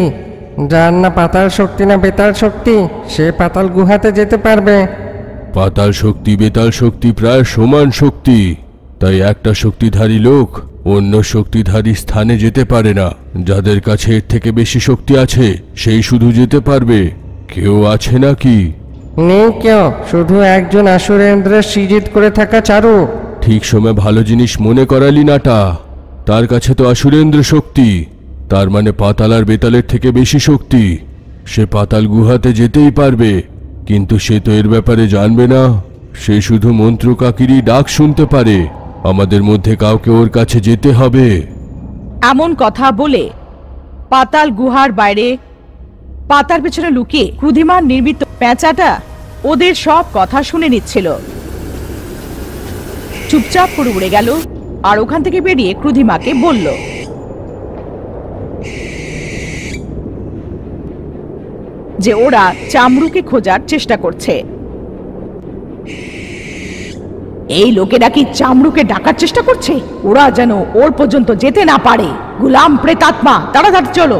যার না পাতাল শক্তি না বেতাল শক্তি, সে পাতাল গুহাতে যেতে পারবে। পাতাল শক্তি বেতাল শক্তি প্রায় সমান শক্তি, তাই একটা শক্তিধারী লোক অন্য শক্তিধারী স্থানে যেতে পারে না। যাদের কাছে এর থেকে বেশি শক্তি আছে সেই শুধু যেতে পারবে। কেউ আছে নাকি? নেই কেউ, শুধু একজন আসুরেন্দ্রের সৃজিত করে থাকা চারু। ঠিক সময় ভালো জিনিস মনে করালি নাটা। তার কাছে তো আসুরেন্দ্র শক্তি, তার মানে পাতাল আর বেতালের থেকে বেশি শক্তি। সে পাতাল গুহাতে যেতেই পারবে, কিন্তু সে তো এর ব্যাপারে জানবে না। সে শুধু মন্ত্র কাকিরই ডাক শুনতে পারে। আমাদের মধ্যে কাউকে ওর কাছে যেতে হবে। এমন কথা বলে পাতাল গুহার বাইরে পাতার পেছনে লুকিয়ে ক্রুধিমার নির্মিত পেঁচাটা ওদের সব কথা শুনে নিচ্ছিল। চুপচাপ করে উড়ে গেল আর ওখান থেকে বেরিয়ে ক্রুধিমাকে বলল, যে ওরা চামড়ুকে খোঁজার চেষ্টা করছে। এই লোকেরা কি চামড়ুকে ডাকার চেষ্টা করছে? ওরা যেন ওর পর্যন্ত যেতে না পারে। গুলাম প্রেতাত্মা, তাড়াতাড়ি চলো।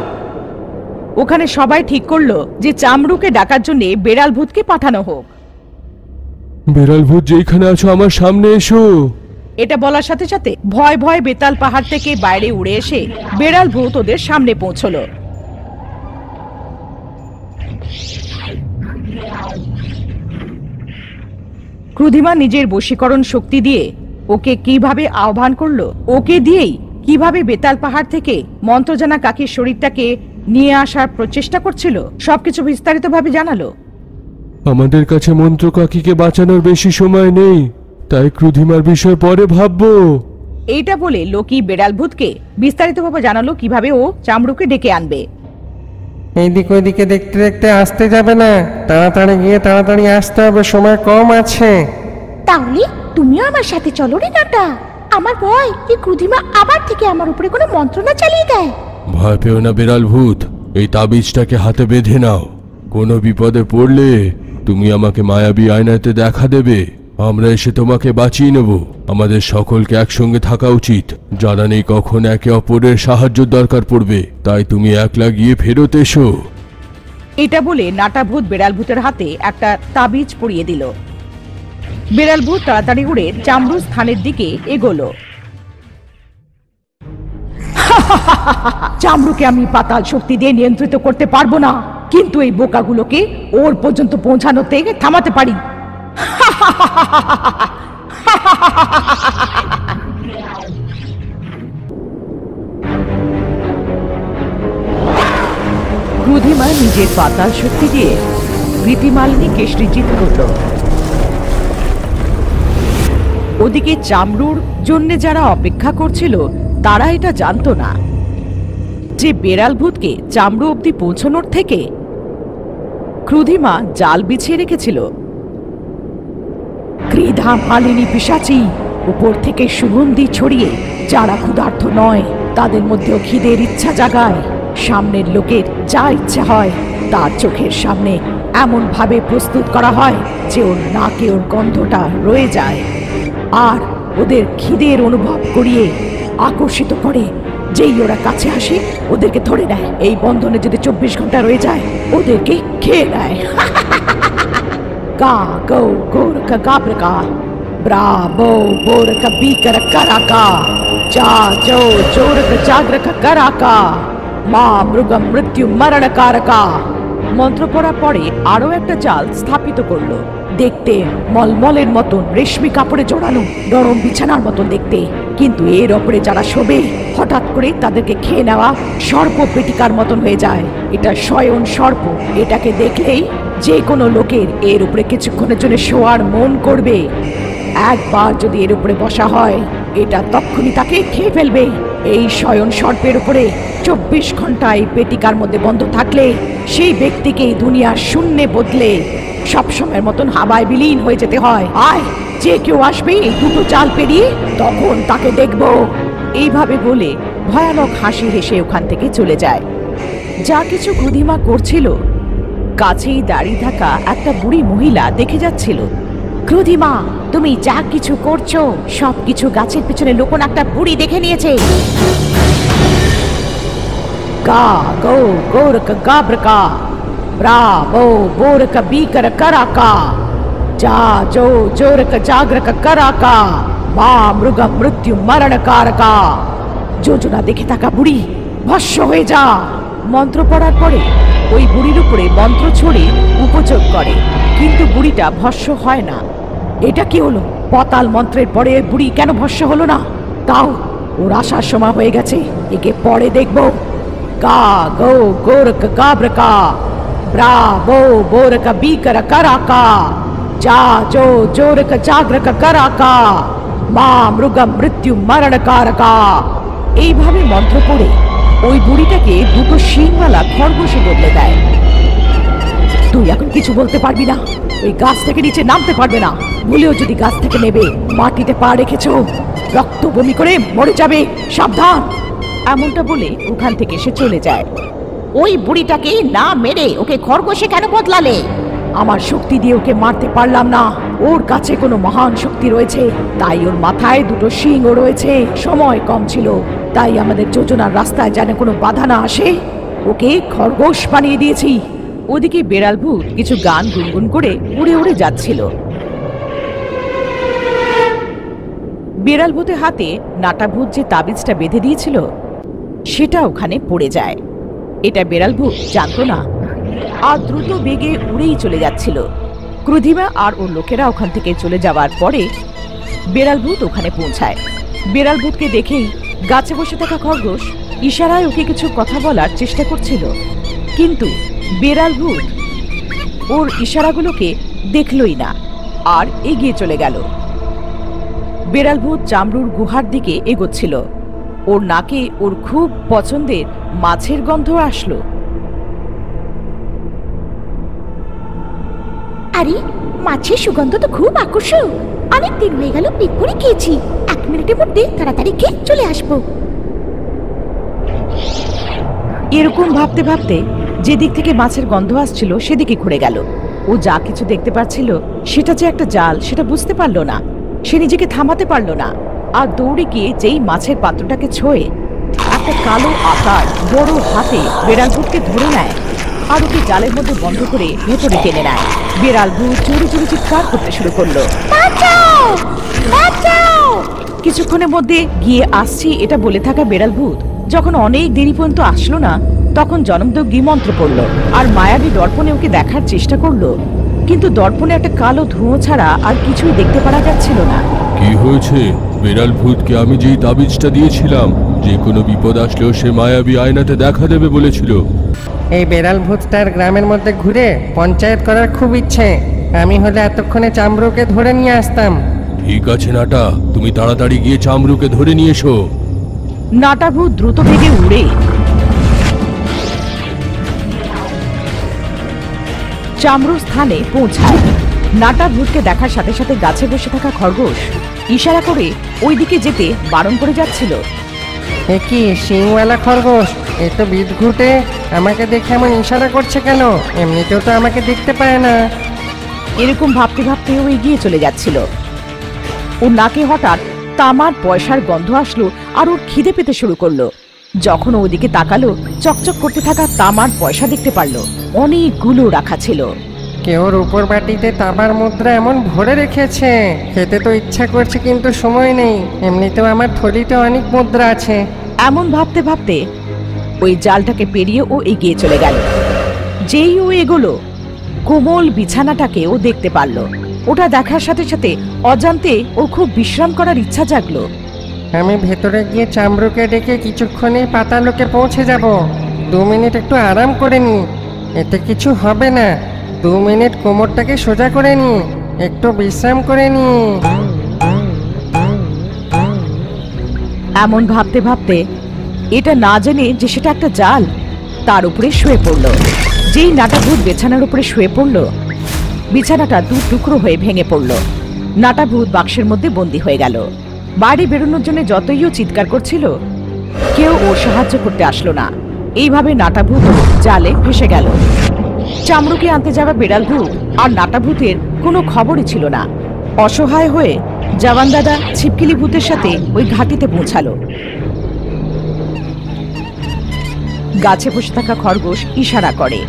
ওখানে সবাই ঠিক করলো যে চামড়ুকে ডাকার জন্য বেড়াল ভূতকে পাঠানো হোক। বেড়াল ভূত যেখানে আছো আমার সামনে এসো। এটা বলার সাথে সাথে ভয় ভয় বেতাল পাহাড় থেকে বাইরে উড়ে এসে বেড়াল ভূত ওদের সামনে পৌঁছলো। ক্রুধিমা নিজের বশীকরণ শক্তি দিয়ে ওকে কিভাবে আহ্বান করলো, ওকে দিয়েই কিভাবে বেতাল পাহাড় থেকে মন্ত্রজানা কাকির শরীরটাকে নিয়ে আসার প্রচেষ্টা করছিল, সবকিছু বিস্তারিতভাবে জানালো। আমাদের কাছে মন্ত্র কাকিকে বাঁচানোর বেশি সময় নেই, তাই ক্রুধিমার বিষয় পরে ভাববো। এইটা বলে লোকি বেড়াল ভূতকে বিস্তারিতভাবে জানালো কিভাবে ও চামড়ুকে ডেকে আনবে। এইদিক ওইদিকে দেখতে দেখতে আসতে যাবে না, তাড়াতাড়ি গিয়ে তাড়াতাড়ি আসতে হবে, সময় কম আছে। তাহলে তুমিও আমার সাথে চলো রে নাটা। আমার ভয় এই ক্রুধিমা আবার থেকে আমার উপরে কোনো মন্ত্রণা চালিয়ে দেয়। ভয় পেও না বেড়াল ভূত, এই তাবিজটাকে হাতে বেঁধে নাও। কোনো বিপদে পড়লে তুমি আমাকে মায়াবী আয়নাতে দেখা দেবে। আমরা এসে তোমাকে বাঁচিয়ে নেব। আমাদের সকলকে একসঙ্গে থাকা উচিত। জানা নেই কখন একে অপরের সাহায্য দরকার পড়বে, তাই তুমি একলা গিয়ে ফেরত এসো। এটা বলে নাটা ভূত বেড়াল ভূতের হাতে একটা তাবিজ পরিয়ে দিল। বেড়াল ভূত তাড়াতাড়ি উড়ে চামড়ু স্থানের দিকে এগোলো। চামড়ুকে আমি পাতাল শক্তি দিয়ে নিয়ন্ত্রিত করতে পারবো না, কিন্তু এই বোকাগুলোকে ওর পর্যন্ত পৌঁছানো থেকে থামাতে পারি। ক্রুধিমা নিজের পাতাল শক্তি দিয়ে রীতিমালিনীকে সৃজিত করল। ওদিকে চামড়ুর জন্য যারা অপেক্ষা করছিল তারা এটা জানতো না যে বেড়াল ভূতকে চামড়ু অবধি পৌঁছানোর থেকে ক্রুধিমা জাল বিছিয়ে রেখেছিল। ক্রীধা মালিনী পিশাচী উপর থেকে সুগন্ধি ছড়িয়ে যারা ক্ষুধার্ত নয় তাদের মধ্যেও খিদের ইচ্ছা জাগায়। সামনের লোকের যা ইচ্ছা হয় তার চোখের সামনে এমন ভাবে প্রস্তুত করা হয় যে ওর নাকে ওর গন্ধটা রয়ে যায়, আর ওদের খিদের অনুভব করিয়ে আকর্ষিত করে। যেই ওরা কাছে আসে ওদেরকে ধরে নেয়। এই বন্ধনে যদি 24 ঘন্টা রয়ে যায় ওদেরকে খেয়ে নেয়। গা গো গোরকা গাব্রকা ব্রাভো বোরকা বিকর কারাকা যা জো জোরক জাগ্রক কারাকা মা মৃগম মৃত্যু মরণ কারকা। মন্ত্র পড়ার পরে আরো একটা জাল স্থাপিত করলো। দেখতে মলমলের মতন রেশমি কাপড়ে জড়ানো, নরম বিছানার মতন দেখতে, কিন্তু এর ওপরে যারা শোবে হঠাৎ করে তাদেরকে খেয়ে নেওয়া সর্প পেটিকার মতন হয়ে যায়। এটা শয়ন সর্প। এটাকে দেখলেই যে কোনো লোকের এর উপরে কিছুক্ষণের জন্য শোয়ার মন করবে। একবার যদি এর উপরে বসা হয় এটা তখনই তাকে খেয়ে ফেলবে। এই শয়ন সর্পের উপরে 24 ঘন্টা এই পেটিকার মধ্যে বন্ধ থাকলে সেই ব্যক্তিকে দুনিয়ার শূন্যে বদলে সবসময়ের মতন হাওয়ায় বিলীন হয়ে যেতে হয়। আয়, যে কেউ আসবে এই দুটো জাল পেরিয়ে তখন তাকে দেখব। এইভাবে বলে ভয়ানক হাসি হেসে ওখান থেকে চলে যায়। যা কিছু ক্রুধিমা করছিল কাছেই দাঁড়িয়ে থাকা একটা বুড়ি মহিলা দেখে যাচ্ছিল। ক্রুধিমা, তুমি যা কিছু করছো সবকিছু গাছের পেছনে লুকোনো একটা বুড়ি দেখে নিয়েছে। গা গো গোরক গাব্রকা ব্রাভো বোরক বিকর কারাকা যা জো জোরক জাগ্রক কারাকা মা মৃগম মৃত্যু মরণ কারকা। যোজনা দেখে থাকা বুড়ি ভস্য হয়ে যা। মন্ত্র পড়ার পরে ওই বুড়ির উপরে মন্ত্র ছড়ে উপযোগ করে, কিন্তু বুড়িটা ভস্য হয় না। এটা কি হলো? পাতাল মন্ত্রের পরে বুড়ি কেন ভস্য হলো না? তাও ওর আসার সময় হয়ে গেছে, একে পরে দেখবো। গা গো গোরক গাব্রকা ব্রাভো বোরক বিকর কারাকা যা জো জোরক জাগ্রক কারাকা মা মৃগম মৃত্যু মরণ কারকা। এইভাবে মন্ত্র পড়ে ওই বুড়িটাকে দুটো শিংওয়ালা খরগোশে বদলে দেয়। তুই এখন কিছু বলতে পারবি না, ওই গাছ থেকে নিচে নামতে পারবে না। ভুলেও যদি গাছ থেকে নেবে মাটিতে পা রেখেছো রক্ত বমি করে মরে যাবে, সাবধান। এমনটা বলে ওখান থেকে সে চলে যায়। ওই বুড়িটাকে না মেরে ওকে খরগোশে কেন বদলালে? আমার শক্তি দিয়ে ওকে মারতে পারলাম না। ওর কাছে কোনো মহান শক্তি রয়েছে, তাই ওর মাথায় দুটো শিংও রয়েছে। সময় কম ছিল, তাই আমাদের যোজনার রাস্তায় যেন কোনো বাধা না আসে ওকে খরগোশ বানিয়ে দিয়েছি। ওদিকে বেড়াল ভূত কিছু গান গুনগুন করে উড়ে উড়ে যাচ্ছিল। বেড়াল ভূতের হাতে নাটা ভূত যে তাবিজটা বেঁধে দিয়েছিল সেটা ওখানে পড়ে যায়। এটা বেড়াল ভূত জানতো না, আর দ্রুত বেগে উড়েই চলে যাচ্ছিল। ক্রুধিমা আর ওর লোকেরা ওখান থেকে চলে যাওয়ার পরে বেড়াল ভূত ওখানে পৌঁছায়। বেড়াল ভূতকে দেখেই গাছে বসে থাকা খরগোশ ইশারায় ওকে কিছু কথা বলার চেষ্টা করছিল, কিন্তু বেড়াল ভূত ওর ইশারাগুলোকে দেখলই না আর এগিয়ে চলে গেল। বেড়াল ভূত চামড়ুর গুহার দিকে এগোচ্ছিল। ওর নাকে ওর খুব পছন্দের মাছের গন্ধ আসলো। আরে, মাছের সুগন্ধ তো খুব আকর্ষক। অনেক দিন হয়ে গেল পেট ভরে খেয়েছি। 1 মিনিটের মধ্যে তাড়াতাড়ি খেয়ে চলে আসবো। এরকম ভাবতে ভাবতে যেদিক থেকে মাছের গন্ধ আসছিল সেদিকে ঘুরে গেল। ও যা কিছু দেখতে পাচ্ছিল সেটা যে একটা জাল সেটা বুঝতে পারলো না। সে নিজেকে থামাতে পারলো না, আর দৌড়ে গিয়ে যেই মাছের পাত্রটাকে ছোঁয়ে একটা কালো আকার বড় হাতে বেড়াল ভূতকে ধরে নেয় আর ওকে জালের মধ্যে বন্ধ করে ভেতরে টেনে নেয়। বেড়াল ভূত চুরি চুরি চিৎকার করতে শুরু করলো, বাঁচাও বাঁচাও। কিছুক্ষণের মধ্যে গিয়ে আসছি এটা বলে থাকা বেড়াল ভূত যখন অনেক দেরি পর্যন্ত আসলো না, তখন জনমদগ্নি মন্ত্র পড়লো আর মায়াবী দর্পণে ওকে দেখার চেষ্টা করলো, কিন্তু দর্পণে একটা কালো ধোঁয়া ছাড়া আর কিছুই দেখতে পারা যাচ্ছিল না। কি হয়েছে? বিড়াল ভূতকে আমি যেই তাবিজটা দিয়েছিলাম যে কোনো বিপদ আসলেও সে মায়াবী আয়নাতে দেখা দেবে বলেছিল। এই বেড়াল ভূতটার গ্রামের মধ্যে ঘুরে পঞ্চায়েত করার খুব ইচ্ছে। আমি হলে এতক্ষণে চামড়ুকে ধরে নিয়ে আসতাম। ঠিক আছে নাটা, তুমি তাড়াতাড়ি গিয়ে চামড়ুকে ধরে নিয়ে এসো। নাটা ভূত দ্রুত বেগে উড়ে চামড়ু স্থানে পৌঁছায়। নাটা ভূতকে দেখার সাথে সাথে গাছে বসে থাকা খরগোশ ইশারা করে ওইদিকে যেতে বারণ করে যাচ্ছিল। এ কি শিংওয়ালা খরগোশ? এ তো বিদঘুটে, আমাকে দেখে এমন ইশারা করছে কেন? এমনিতেও তো আমাকে দেখতে পায় না। এরকম ভাবতে ভাবতে ও এগিয়ে চলে যাচ্ছিল। ওর নাকে হঠাৎ তামার পয়সার গন্ধ আসলো আর ওর খিদে পেতে শুরু করলো। যখন ও ওদিকে তাকালো, চকচক করতে থাকা তামার পয়সা দেখতে পারলো অনেকগুলো রাখা ছিল। কেউ উপর বাটিতে তামার মুদ্রা এমন ভরে রেখেছে। খেতে তো ইচ্ছা করছে কিন্তু সময় নেই। এমনিতেও আমার থলিতে অনেক মুদ্রা আছে। এমন ভাবতে ভাবতে ওই জালটাকে পেরিয়ে ও এগিয়ে চলে গেল। যেই ও এগোলো, কোমল বিছানাটাকে ও দেখতে পারলো। ওটা দেখার সাথে সাথে অজান্তে ওর খুব বিশ্রাম করার ইচ্ছা জাগলো। আমি ভেতরে গিয়ে চামড়ুকে ডেকে কিছুক্ষণেই পাতালোকে পৌঁছে যাব। 2 মিনিট একটু আরাম করে নি, এতে কিছু হবে না। 2 মিনিট কোমরটাকে সোজা করে নি, একটু বিশ্রাম করে নি। এমন ভাবতে ভাবতে এটা না জেনে যে সেটা একটা জাল, তার উপরে শুয়ে পড়লো। যেই নাটা ভূত বিছানার উপরে শুয়ে পড়লো, বিছানাটা 2 টুকরো হয়ে ভেঙে পড়লো। নাটা ভূত বাক্সের মধ্যে বন্দী হয়ে গেল। বাইরে বেরোনোর জন্য যতই ও চিৎকার করছিল, কেউ ওর সাহায্য করতে আসলো না। এইভাবে নাটা ভূত জালে ফেসে গেল। চামড়ুকে আনতে যাওয়া বেড়াল ভূত আর নাটা ভূতের কোনো খবরই ছিল না। অসহায় হয়ে জওয়ান দাদা ছিপকিলি ভূতের সাথে ওই ঘাটিতে পৌঁছালো। গাছে বসে থাকা খরগোশ ইশারা করে।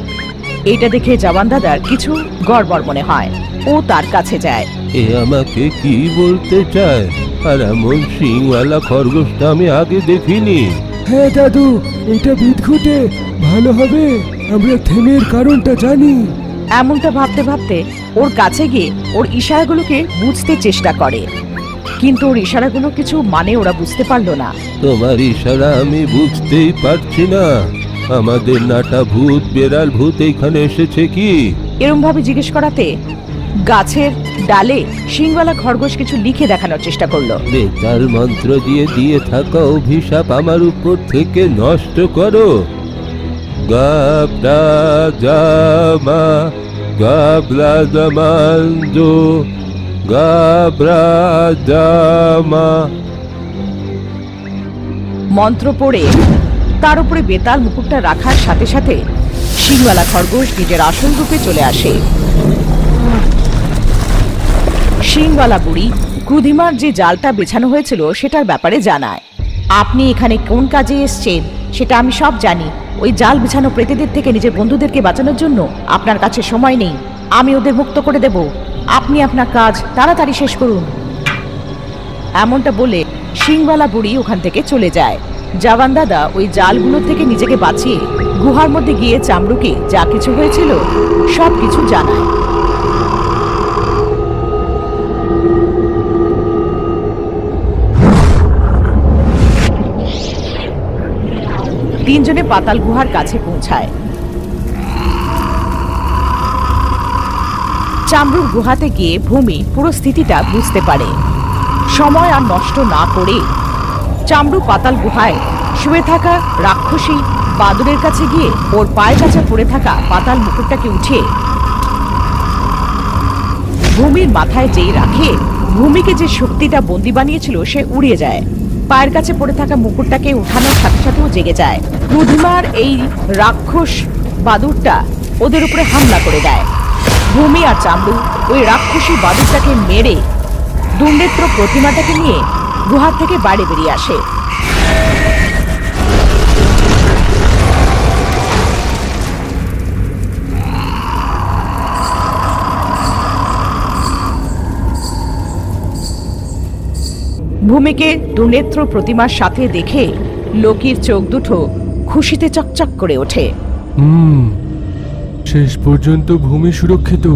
এটা দেখে জওয়ান দাদার কিছু গড়বড় মনে হয়। ও তার কাছে যায়। এ আমাকে কি বলতে চায়? আর এমন শিংওয়ালা খরগোশটা আমি আগে দেখিনি। হ্যাঁ দাদু, এটা বিদঘুটে। ভালো হবে আমরা থেমের কারণটা জানি। এমনটা ভাবতে ভাবতে ওর কাছে গিয়ে ওর ইশারাগুলোকে বুঝতে চেষ্টা করে, কিন্তু ওর ইশারাগুলো কিছু মানে ওরা বুঝতে পারলো না। তোমার ইশারা আমি বুঝতেই পারছি না। আমাদের নাটা ভূত বেড়াল ভূত এইখানে এসেছে কি? এরম ভাবে জিজ্ঞেস করাতে গাছের ডালে শিংওয়ালা খরগোশ কিছু লিখে দেখানোর চেষ্টা করলো। বেতাল মন্ত্র দিয়ে দিয়ে থাকা অভিশাপ আমার উপর থেকে নষ্ট করো। গাবরা জামা গাবরা জামান্দো গাবরা জামা। মন্ত্র পড়ে তার উপরে বেতাল মুকুটটা রাখার সাথে সাথে শিংওয়ালা খরগোশ নিজের আসল রূপে চলে আসে। শিংওয়ালা বুড়ি ক্রুধিমার যে জালটা বেছানো হয়েছিল সেটার ব্যাপারে জানায়। আপনি এখানে কোন কাজে এসছেন সেটা আমি সব জানি। ওই জাল বিছানো প্রেতেদের থেকে নিজের বন্ধুদেরকে বাঁচানোর জন্য আপনার কাছে সময় নেই। আমি ওদের মুক্ত করে দেব, আপনি আপনার কাজ তাড়াতাড়ি শেষ করুন। এমনটা বলে শিংওয়ালা বুড়ি ওখান থেকে চলে যায়। জওয়ান দাদা ওই জালগুলো থেকে নিজেকে বাঁচিয়ে গুহার মধ্যে গিয়ে চামড়ুকে যা কিছু হয়েছিল সব কিছু জানায়। তিনজনে পাতাল গুহার কাছে পৌঁছায়। চামড়ুর গুহাতে গিয়ে ভূমি পুরো স্থিতিটা বুঝতে পারে। সময় আর নষ্ট না করে চামড়ু পাতাল গুহায় শুয়ে থাকা রাক্ষসী বাদুরের কাছে গিয়ে ওর পায়ের কাছে পড়ে থাকা পাতাল মুকুটটাকে উঠিয়ে ভূমির মাথায় যেই রাখে, ভূমিকে যে শক্তিটা বন্দি বানিয়েছিল সে উড়িয়ে যায়। পায়ের কাছে পড়ে থাকা মুকুটটাকে উঠানোর সাথে সাথেও জেগে যায়। ক্রুধিমার এই রাক্ষস বাদুড়টা ওদের উপরে হামলা করে দেয়। ভূমি আর চামড়ু ওই রাক্ষসী বাদুড়টাকে মেরে দুর্নেত্র প্রতিমাটাকে নিয়ে গুহা থেকে বাইরে বেরিয়ে আসে। ভূমিকে দুর্নেত্র প্রতিমার সাথে দেখে লোকির চোখ দুটো খুশিতে চকচক করে ওঠে। শেষ পর্যন্ত ভূমি সুরক্ষিত,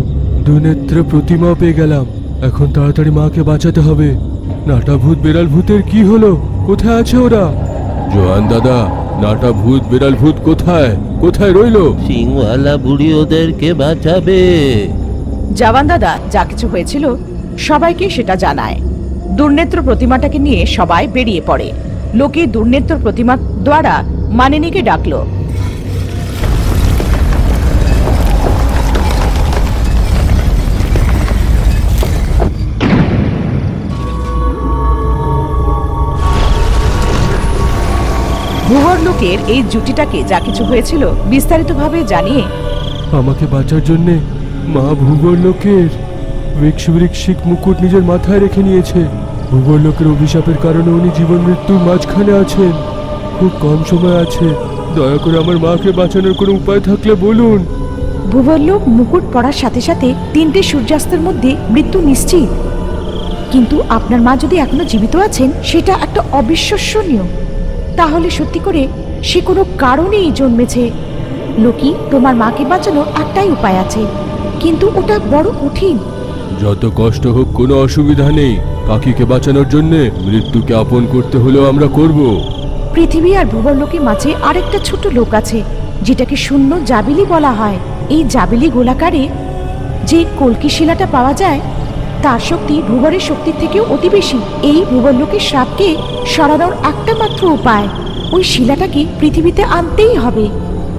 দুনেত্র প্রতিমা পেয়ে গেলাম। এখন তাড়াতাড়ি মাকে বাঁচাতে হবে। নাটা ভূত বেড়াল ভূতের কি হলো? কোথায় আছে ওরা? জোয়ান দাদা, নাটা ভূত বেড়াল ভূত কোথায় কোথায় রইলো? সিংওয়ালা বুড়ি ওদেরকে বাঁচাবে। জওয়ান দাদা যা কিছু হয়েছিল সবাইকে সেটা জানায়। দুর্নেত্র প্রতিমাটাকে নিয়ে সবাই বেরিয়ে পড়ে। লোকে দুর্নেত্র প্রতিমা দ্বারা মানিনীকে ডাকলো। ভুবর লোকের এই জুটিটাকে যা কিছু হয়েছিল বিস্তারিতভাবে জানিয়ে আমাকে বাঁচার জন্যে মা ভূগোল লোকের বৃক্ষিক মুকুট নিজের মাথায় রেখে নিয়েছে। ভূগোল লোকের অভিশাপের কারণে উনি জীবন মৃত্যুর মাঝখানে আছেন। খুব কম সময় আছে, দয়া করে আমার মাকে বাঁচানোর কোনো উপায় থাকলে বলুন। ভূবল্লোক মুকুট পরার সাথে সাথে 3টে সূর্যাস্তের মধ্যে মৃত্যু নিশ্চিত। কিন্তু আপনার মা যদি এখনো জীবিত আছেন সেটা একটা অবিশ্বসনীয়। তাহলে সত্যি করে সে কোনো কারণেই জন্মেছে। লোকি, তোমার মাকে বাঁচানোর একটাই উপায় আছে, কিন্তু ওটা বড় কঠিন। যত কষ্ট হোক কোনো অসুবিধা নেই, কাকিকে বাঁচানোর জন্যে মৃত্যুকে আপন করতে হলেও আমরা করব। পৃথিবী আর ভূবল্লোকের মাঝে আরেকটা ছোট লোক আছে যেটাকে শূন্য জাবিলি বলা হয়। এই জাবিলি গোলাকারে যে কলকি শিলাটা পাওয়া যায় তার শক্তি ভূবরের শক্তির থেকেও অতি বেশি। এই ভূবল্লোকের শ্রাপকে সরানোর একটা মাত্র উপায়, ওই শিলাটাকে পৃথিবীতে আনতেই হবে।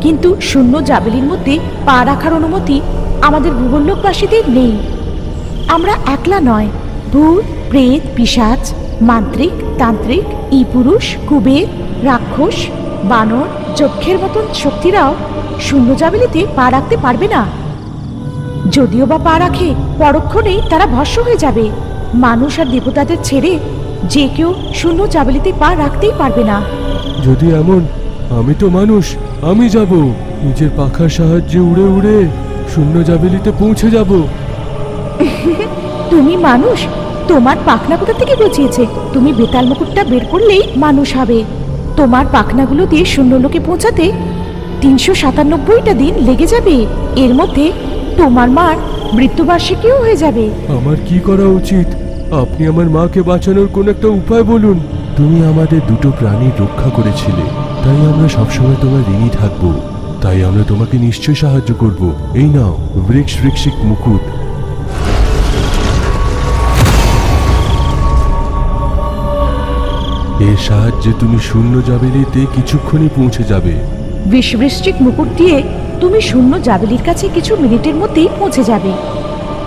কিন্তু শূন্য জাবিলির মধ্যে পা রাখার অনুমতি আমাদের ভূবল্লোকবাসীদের নেই। আমরা একলা নয়, ভূত, প্রেত, পিশাচ, মান্ত্রিক, তান্ত্রিক, পুরুষ, কুবের, রাক্ষস, বানর, যক্ষের মতন শক্তিরাও শূন্য জাবিলিতে পা রাখতে পারবে না। যদিও বা পা রাখে, পরক্ষণেই তারা ভস্ম হয়ে যাবে। মানুষ আর দেবতাদের ছেড়ে যে কেউ শূন্য জাবিলিতে পা রাখতেই পারবে না। যদি এমন, আমি তো মানুষ, আমি যাব। নিজের পাখার সাহায্যে উড়ে উড়ে শূন্য জাবিলিতে পৌঁছে যাব। তুমি মানুষ? তোমার পাখনা কোথা থেকে গজিয়েছে? তুমি বেতাল মুকুটটা বের করলেই মানুষ হবে। তোমার পাখনাগুলো দিয়ে শূন্য লোকে পৌঁছাতে 397টা দিন লেগে যাবে। এর মধ্যে তোমার মার মৃত্যুবার্ষিকীও হয়ে যাবে। আমার কি করা উচিত? আপনি আমার মাকে বাঁচানোর কোন একটা উপায় বলুন। তুমি আমাদের দুটো প্রাণীর রক্ষা করেছিলে, তাই আমরা সবসময় তোমার ঋণী থাকবো। তাই আমরা তোমাকে নিশ্চয় সাহায্য করব। এই নাও বৃক্ষিক মুকুট। এর সাহায্যে তুমি শূন্য জাবিলিতে কিছুক্ষণই পৌঁছে যাবে। বৃশ্চিক মুকুট দিয়ে তুমি শূন্য জাবিলির কাছে কিছু মিনিটের মধ্যেই পৌঁছে যাবে,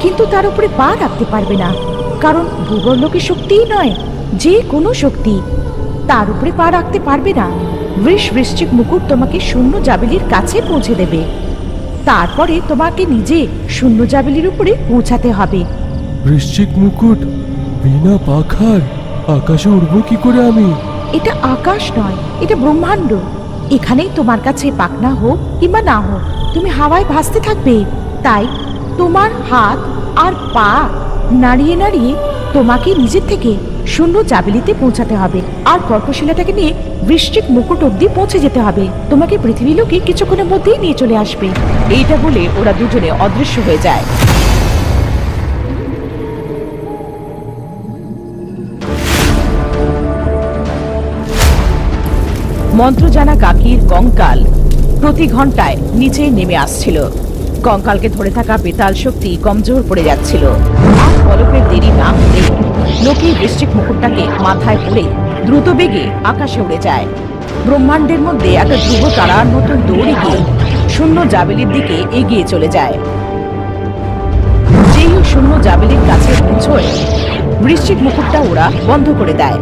কিন্তু তার উপরে পা রাখতে পারবে না। কারণ ভূগোলকে শক্তিই নয়, যে কোনো শক্তি তার উপরে পা রাখতে পারবে না। বৃশ্চিক মুকুট তোমাকে শূন্য জাবিলির কাছে পৌঁছে দেবে। তারপরে তোমাকে নিজে শূন্য জাবিলির উপরে পৌঁছাতে হবে। বৃশ্চিক মুকুট বিনা পাখার আকাশে উড়বো কি করে আমি? এটা আকাশ নয়, এটা ব্রহ্মাণ্ড। এখানেই তোমার কাছে পাখনা হোক কিংবা না হোক, তুমি হাওয়ায় ভাসতে থাকবে। তাই তোমার হাত আর পা নাড়িয়ে নাড়িয়ে তোমাকে নিজের থেকে শূন্য জাবিলিতে পৌঁছাতে হবে। আর কর্কশিলাটাকে নিয়ে বৃশ্চিক মুকুট অব্দি পৌঁছে যেতে হবে। তোমাকে পৃথিবী লোকে কিছুক্ষণের মধ্যেই নিয়ে চলে আসবে। এইটা বলে ওরা দুজনে অদৃশ্য হয়ে যায়। মন্ত্র জানা কাকির কঙ্কাল প্রতি ঘন্টায় নিচে নেমে আসছিল। কঙ্কালকে ধরে থাকা বেতাল শক্তি কমজোর পড়ে যাচ্ছিল। আর পলকের দেরি না হলে লোকে বৃশ্চিক মুকুটটাকে মাথায় পড়ে দ্রুত বেগে আকাশে উড়ে যায়। ব্রহ্মাণ্ডের মধ্যে একটা ধ্রুব তারার মতো দৌড়ে গিয়ে শূন্য জাবিলির দিকে এগিয়ে চলে যায়। যেই শূন্য জাবিলির কাছে পৌঁছয়, বৃশ্চিক মুকুটটা ওরা বন্ধ করে দেয়।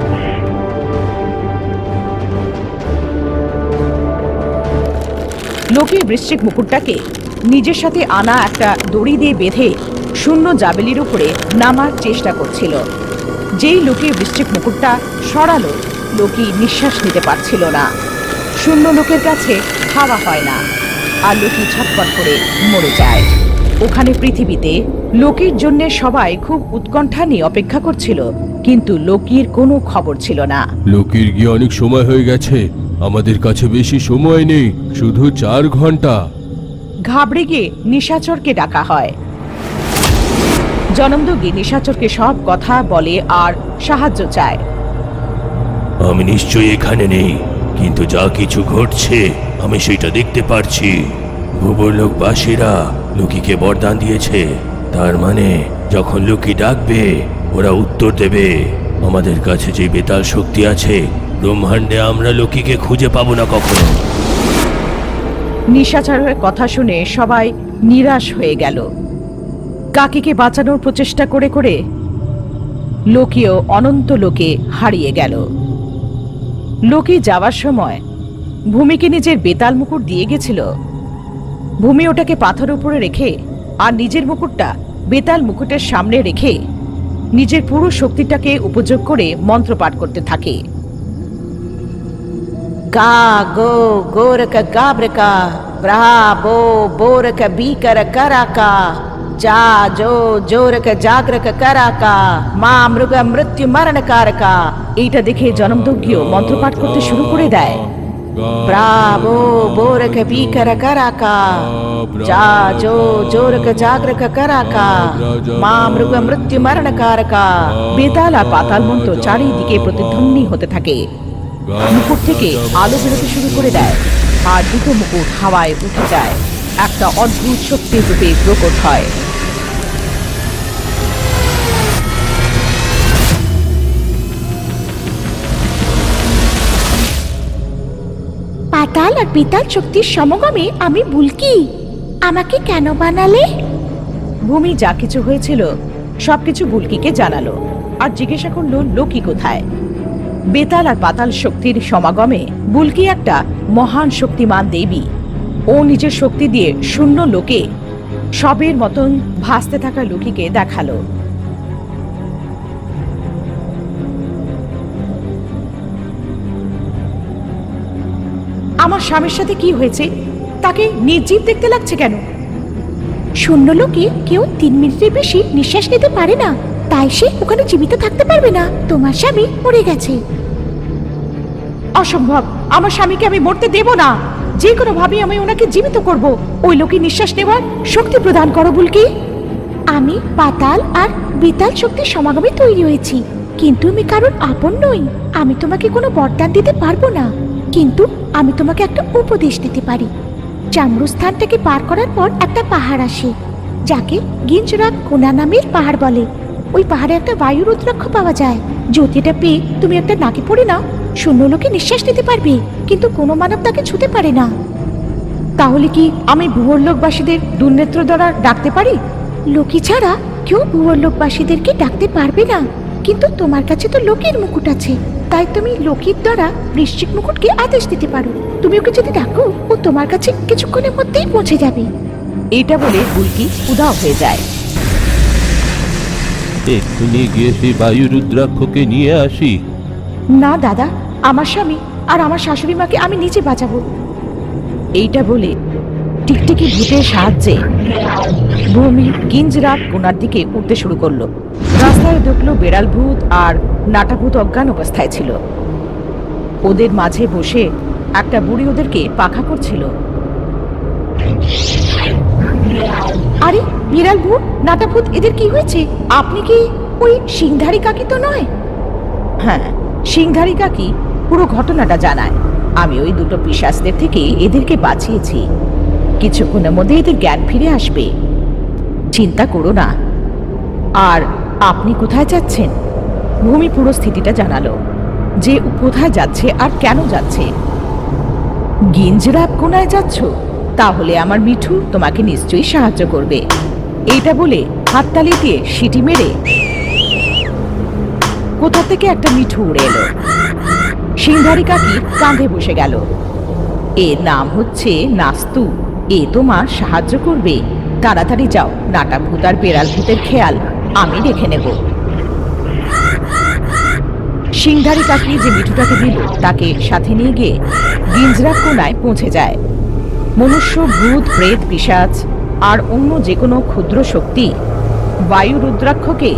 লোকি বৃশ্চিক মুকুটটাকে নিজের সাথে আনা একটা দড়ি দিয়ে বেঁধে শূন্য জাবেলির উপরে নামার চেষ্টা করছিল। যেই লোকি বৃশ্চিক মুকুটটা সরালো, লোকি নিঃশ্বাস নিতে পারছিল না। শূন্য লোকের কাছে হাওয়া হয় না, আর লোকি ছটফট করে মরে যায়। ওখানে পৃথিবীতে লোকির জন্য সবাই খুব উৎকণ্ঠা নিয়ে অপেক্ষা করছিল, কিন্তু লোকির কোনো খবর ছিল না। লোকির গিয়ে অনেক সময় হয়ে গেছে, আমাদের কাছে বেশি সময় নেই, শুধু 4 ঘন্টা। ঘাবড়ে গিয়ে নিশাচরকে ডাকা হয়। জনমদুগি নিশাচরকে সব কথা বলে আর সাহায্য চায়। আমি নিশ্চয়ই এখানে নেই, কিন্তু যা কিছু ঘটছে আমি সেটা দেখতে পারছি। ভূবরলোকবাসীরা লোকিকে বরদান দিয়েছে, তার মানে যখন লোকি ডাকবে ওরা উত্তর দেবে। আমাদের কাছে যে বেতাল শক্তি আছে, ব্রহ্মাণ্ডে আমরা লোকিকে খুঁজে পাবো না কখনো। নিশাচরের কথা শুনে সবাই নিরাশ হয়ে গেল। কাকিকে বাঁচানোর প্রচেষ্টা করে করে লোকিও অনন্ত লোকে হারিয়ে গেল। লোকি যাওয়ার সময় ভূমিকে নিজের বেতাল মুকুট দিয়ে গেছিল। ভূমি ওটাকে পাথর উপরে রেখে আর নিজের মুকুটটা বেতাল মুকুটের সামনে রেখে নিজের পুরো শক্তিটাকে উপযোগ করে মন্ত্র পাঠ করতে থাকে। গা গো গোরকা গাব্রকা ব্রাহা বো বোরকা বিকর কারাকা যা জো জোরকা জাগ্রকা কারাকা মা মৃগ মৃত্যু মরণ কারকা। এইটা দেখে জনমদুগিও মন্ত্র পাঠ করতে শুরু করে দেয়। ব্রাভো বোরকা বিকর কারাকা যা জো জোরকা জাগ্রকা কারাকা মা মৃগ মৃত্যু মরণ কারকা। বেতাল আর পাতাল মন্ত্র চারিদিকে প্রতিধ্বনি হতে থাকে। মুকুট থেকে আলো বেরোতে শুরু করে দেয়, আর দুটো মুকুট হাওয়ায় উঠে যায়। একটা অদ্ভুত শক্তির রূপে প্রকট হয়। পাতাল আর বেতাল শক্তির সমগমে আমি বুলকি। আমাকে কেন বানালে? ভূমি যা কিছু হয়েছিল সবকিছু বুলকিকে জানালো, আর জিজ্ঞাসা করলো লোকি কোথায়। বেতাল আর পাতাল শক্তির সমাগমে বুলকি একটা মহান শক্তিমান দেবী। ও নিজের শক্তি দিয়ে শূন্য লোকে সবের মতন ভাসতে থাকা লোকিকে দেখালো। আমার স্বামীর সাথে কি হয়েছে? তাকে নির্জীব দেখতে লাগছে কেন? শূন্য লোকে কেউ 3 মিনিটের বেশি নিঃশ্বাস নিতে পারে না, তাই সে ওখানে জীবিত থাকতে পারবে না। তোমার স্বামী মরে গেছে। অসম্ভব, আমার স্বামীকে আমি মরতে দেব না। যে কোনো ভাবে আমি ওনাকে জীবিত করব। ওই লোকে নিঃশ্বাস নেওয়ার শক্তি প্রদান করো বুলকি। আমি পাতাল আর বেতাল শক্তির সমাগমে তৈরি হয়েছি, কিন্তু আমি কারোর আপন নই। আমি তোমাকে কোনো বরদান দিতে পারবো না, কিন্তু আমি তোমাকে একটা উপদেশ দিতে পারি। চামরুস্থানটাকে পার করার পর একটা পাহাড় আসে, যাকে গিঞ্জরাত কোনা নামের পাহাড় বলে। ওই পাহাড়ে একটা বায়ু রুদ্রাক্ষ পাওয়া যায়। যদি এটা পেয়ে তুমি একটা নাকে পড়ে নাও, শূন্য লোকে নিঃশ্বাস নিতে পারবে, কিন্তু কোনো মানব তাকে ছুতে পারে না। তাহলে কি আমি ভূবরলোকবাসীদের দুর্নেত্র দ্বারা ডাকতে পারি? লোকি ছাড়া কেউ ভূবরলোকবাসীদেরকে ডাকতে পারবে না, কিন্তু তোমার কাছে তো লোকের মুকুট আছে, তাই তুমি লোকির দ্বারা বৃশ্চিক মুকুটকে আদেশ দিতে পারো। তুমি ওকে যদি ডাকো, ও তোমার কাছে কিছুক্ষণের মধ্যেই পৌঁছে যাবে। এটা বলে বুলকি উধাও হয়ে যায়। এক্ষুনি গিয়ে সেই বায়ু রুদ্রাক্ষকে নিয়ে আসি। না দাদা, আমার স্বামী আর আমার শাশুড়ি মাকে আমি নিচে বাঁচাবো। এইটা বলে টিকটিকি ভূতের সাহায্যে ভূমি গিঞ্জরাত কোনার দিকে উঠতে শুরু করলো। রাস্তায় দেখলো বেড়াল ভূত আর নাটা ভূত অজ্ঞান অবস্থায় ছিল। ওদের মাঝে বসে একটা বুড়ি ওদেরকে পাখা করছিল। আরে বিড়াল ভূত, নাটা ভূত, এদের কি হয়েছে? আপনি কি ওই সিংধারী কাকি তো নয়? হ্যাঁ, সিংধারী কাকি পুরো ঘটনাটা জানায়। আমি ওই দুটো পিশাচদের থেকে এদেরকে বাঁচিয়েছি। কিছুক্ষণের মধ্যে এদের জ্ঞান ফিরে আসবে, চিন্তা করো না। আর আপনি কোথায় যাচ্ছেন? ভূমি পুরো স্থিতিটা জানালো, যে কোথায় যাচ্ছে আর কেন যাচ্ছে। গিঞ্জরাত কোনায় যাচ্ছ? তাহলে আমার মিঠু তোমাকে নিশ্চয়ই সাহায্য করবে। এইটা বলে হাততালি দিয়ে সিটি মেরে কোথা থেকে একটা মিঠু উড়ে এলো। সিংহারি কাকি কাঁধে বসে গেল। এর নাম হচ্ছে নাস্তু। এ তোমার সাহায্য করবে। তাড়াতাড়ি যাও, নাটা ভূত আর বেড়াল ভূতের খেয়াল আমি রেখে নেব। সিংধারী কাকি যে মিঠুটাকে দিল তাকে সাথে নিয়ে গিয়ে গিঞ্জরা কোনায় পৌঁছে যায়। মনুষ্য, ভূত, প্রেত, পিশাচ আর অন্য যে কোনো ক্ষুদ্র শক্তি বায়ু রুদ্রাক্ষকে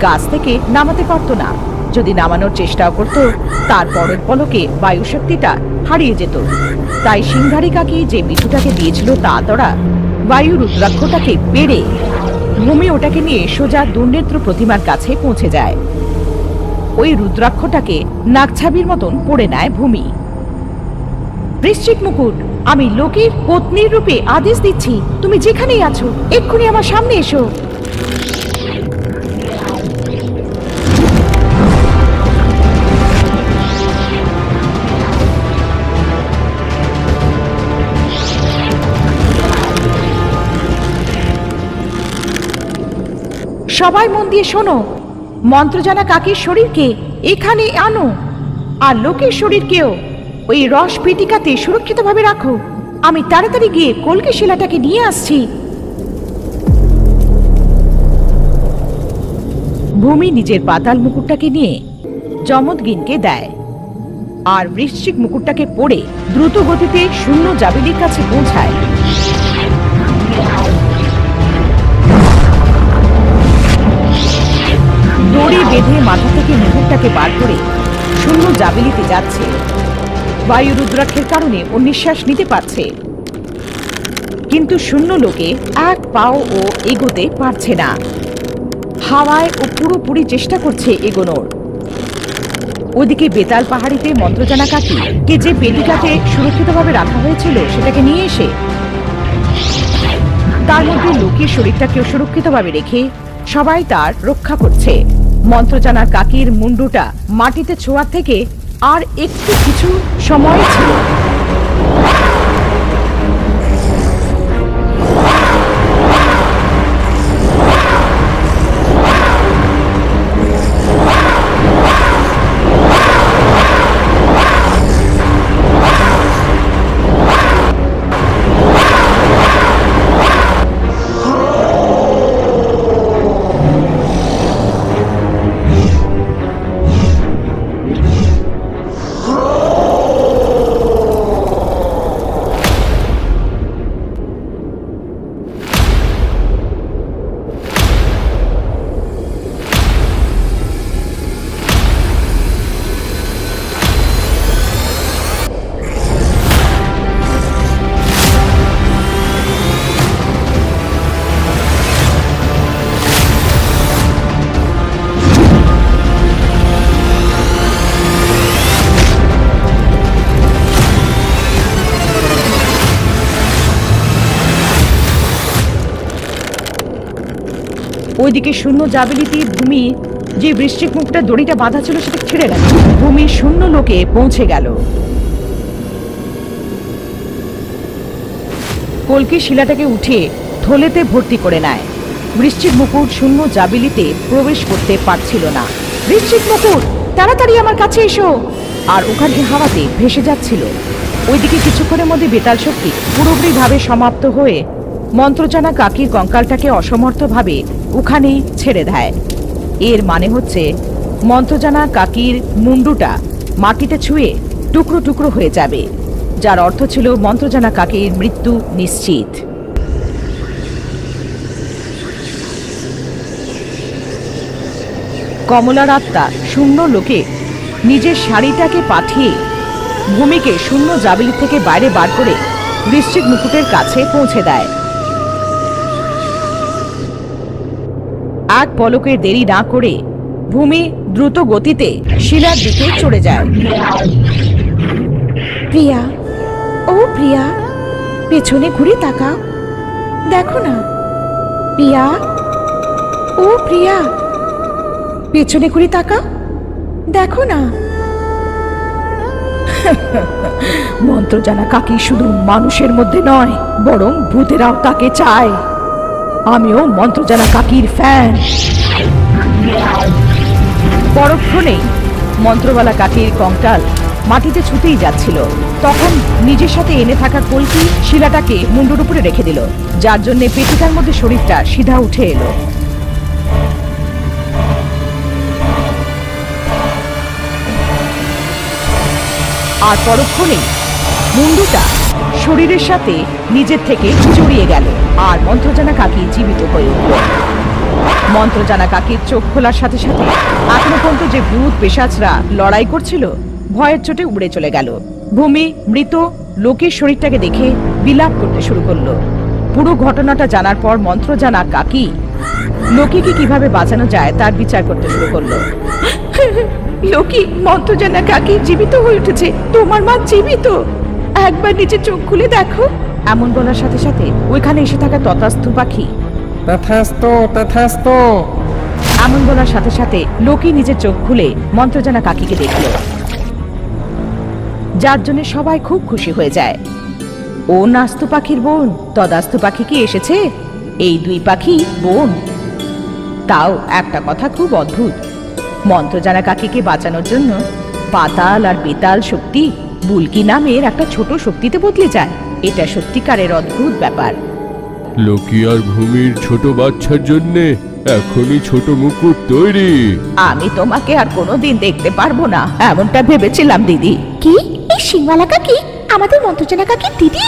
গাছ থেকে নামাতে পারত না। যদি নামানোর চেষ্টাও করত, তার পরের পলকে বায়ু শক্তিটা হারিয়ে যেত। তাই সিংধারী কাকি যে মিঠুটাকে দিয়েছিল তা দ্বারা বায়ু রুদ্রাক্ষটাকে পেড়ে ভূমি ওটাকে নিয়ে সোজা দুর্নেত্র প্রতিমার কাছে পৌঁছে যায়। ওই রুদ্রাক্ষটাকে নাকছাবির মতন পড়ে নেয় ভূমি। বৃশ্চিক মুকুট, আমি লোকের পত্নীর রূপে আদেশ দিচ্ছি, তুমি যেখানেই আছো এক্ষুনি আমার সামনে এসো। সবাই মন দিয়ে শোনো, মন্ত্র জানা কাকির শরীরকে এখানে আনো, আর লোকের শরীরকেও ওই রস পেটিকাতে সুরক্ষিতভাবে রাখো। আমি তাড়াতাড়ি গিয়ে কলকে শিলাটাকে নিয়ে আসছি। ভূমি নিজের পাতাল মুকুটটাকে নিয়ে যমদগিনকে দেয়, আর বৃশ্চিক মুকুটটাকে পরে দ্রুত গতিতে শূন্য জাবিলির কাছে পৌঁছায়। দড়ি বেঁধে মাথা থেকে মুকুটটাকে বার করে শূন্য জাবিলিতে যাচ্ছে। বায়ু রুদ্রাক্ষের কারণে ও নিঃশ্বাস নিতে পারছে, কিন্তু শূন্য লোকে এক পাও ও এগোতে পারছে না। হাওয়ায় ও পুরোপুরি চেষ্টা করছে এগোনোর। ওদিকে বেতাল পাহাড়িতে মন্ত্রজানা কাকি কে যে পেটিকাতে সুরক্ষিতভাবে রাখা হয়েছিল সেটাকে নিয়ে এসে তার মধ্যে লোকের শরীরটাকেও সুরক্ষিতভাবে রেখে সবাই তার রক্ষা করছে। মন্ত্রজানার কাকির মুন্ডুটা মাটিতে ছোঁয়া থেকে আর একটু কিছু সময় ছিল। ওইদিকে শূন্য জাবিলিতে ভূমি যে বৃশ্চিক মুখটা দড়িটা বাঁধা ছিল সেটা ছিঁড়ে গেল। ভূমি শূন্য লোকে পৌঁছে গেল। কলকি শিলাটাকে উঠে থলেতে ভর্তি করে নেয়। বৃশ্চিক মুকুট শূন্য জাবিলিতে প্রবেশ করতে পারছিল না। বৃশ্চিক মুকুট, তাড়াতাড়ি আমার কাছে এসো। আর ওখানে হাওয়াতে ভেসে যাচ্ছিল। ওইদিকে কিছুক্ষণের মধ্যে বেতাল শক্তি পুরোপুরিভাবে সমাপ্ত হয়ে মন্ত্রজানা কাকির কঙ্কালটাকে অসমর্থভাবে ওখানে ছেড়ে দেয়। এর মানে হচ্ছে মন্ত্রজানা কাকির মুন্ডুটা মাটিতে ছুঁয়ে টুকরো টুকরো হয়ে যাবে, যার অর্থ ছিল মন্ত্রজানা কাকির মৃত্যু নিশ্চিত। কমলার আত্মা শূন্য লোকে নিজের শাড়িটাকে পাঠিয়ে ভূমিকে শূন্য জাবিলি থেকে বাইরে বার করে বৃশ্চিক মুকুটের কাছে পৌঁছে দেয়। এক পলকের দেরি না করে ভূমি দ্রুত গতিতে শিলার দিকে চলে যায়। প্রিয়া, ও প্রিয়া, পেছনে ঘুরে তাকাও, দেখো না। প্রিয়া, ও প্রিয়া, পেছনে ঘুরে তাকাও, দেখো না। মন্ত্রজানা কাকি শুধু মানুষের মধ্যে নয়, বরং ভূতেরাও তাকে চায়। আমিও মন্ত্রজানা কাকির ফ্যান। পরক্ষণেই মন্ত্রবালা কাকির কঙ্কাল মাটিতে ছুতেই যাচ্ছিল, তখন নিজের সাথে এনে থাকা কলকি শিলাটাকে মুন্ডুর উপরে রেখে দিল, যার জন্য পেটিকার মধ্যে শরীরটা সিধা উঠে এলো। আর পরক্ষণেই মুন্ডুটা শরীরের সাথে নিজের থেকে জড়িয়ে গেল, আর মন্ত্রজানা কাকি জীবিত হয়ে উঠল। মন্ত্রজানা কাকির চোখ খোলার সাথে সাথে এখনো পর্যন্ত যে ভূত পেশাচরা লড়াই করছিল ভয়ের চোটে উড়ে চলে গেল। ভূমি মৃত লোকের শরীরটাকে দেখে বিলাপ করতে শুরু করলো। পুরো ঘটনাটা জানার পর মন্ত্রজানা কাকি লোকিকে কিভাবে বাঁচানো যায় তার বিচার করতে শুরু করলো। লোকি, মন্ত্রজানা কাকি জীবিত হয়ে উঠেছে, তোমার মা জীবিত, একবার নিজের চোখ খুলে দেখো। এমন বলার সাথে সাথে ওইখানে এসে থাকা তথাস্তু পাখি তথাস্তু তথাস্তু এমন বলার সাথে সাথে লোকি নিজের চোখ খুলে মন্ত্রজানা কাকিকে দেখল, যার জন্য সবাই খুব খুশি হয়ে যায়। ও নাস্তু পাখির বোন তদাস্তু পাখি কি এসেছে? এই দুই পাখি বোন। তাও একটা কথা খুব অদ্ভুত, মন্ত্রজানা কাকিকে বাঁচানোর জন্য পাতাল আর বেতাল শক্তি বুলকি নামের একটা ছোট শক্তিতে বদলে যায়। এটা সত্যিকারের অদ্ভুত ব্যাপার। লোকি আর ভূমির ছোট বাচ্চার জন্যে এখনই ছোট মুকুট তৈরি। আমি তোমাকে আর কোনোদিন দেখতে পারবো না এমনটা ভেবেছিলাম দিদি। কি এই সিংওয়ালা কাকি আমাদের মন্ত্রজানা কাকি দিদি?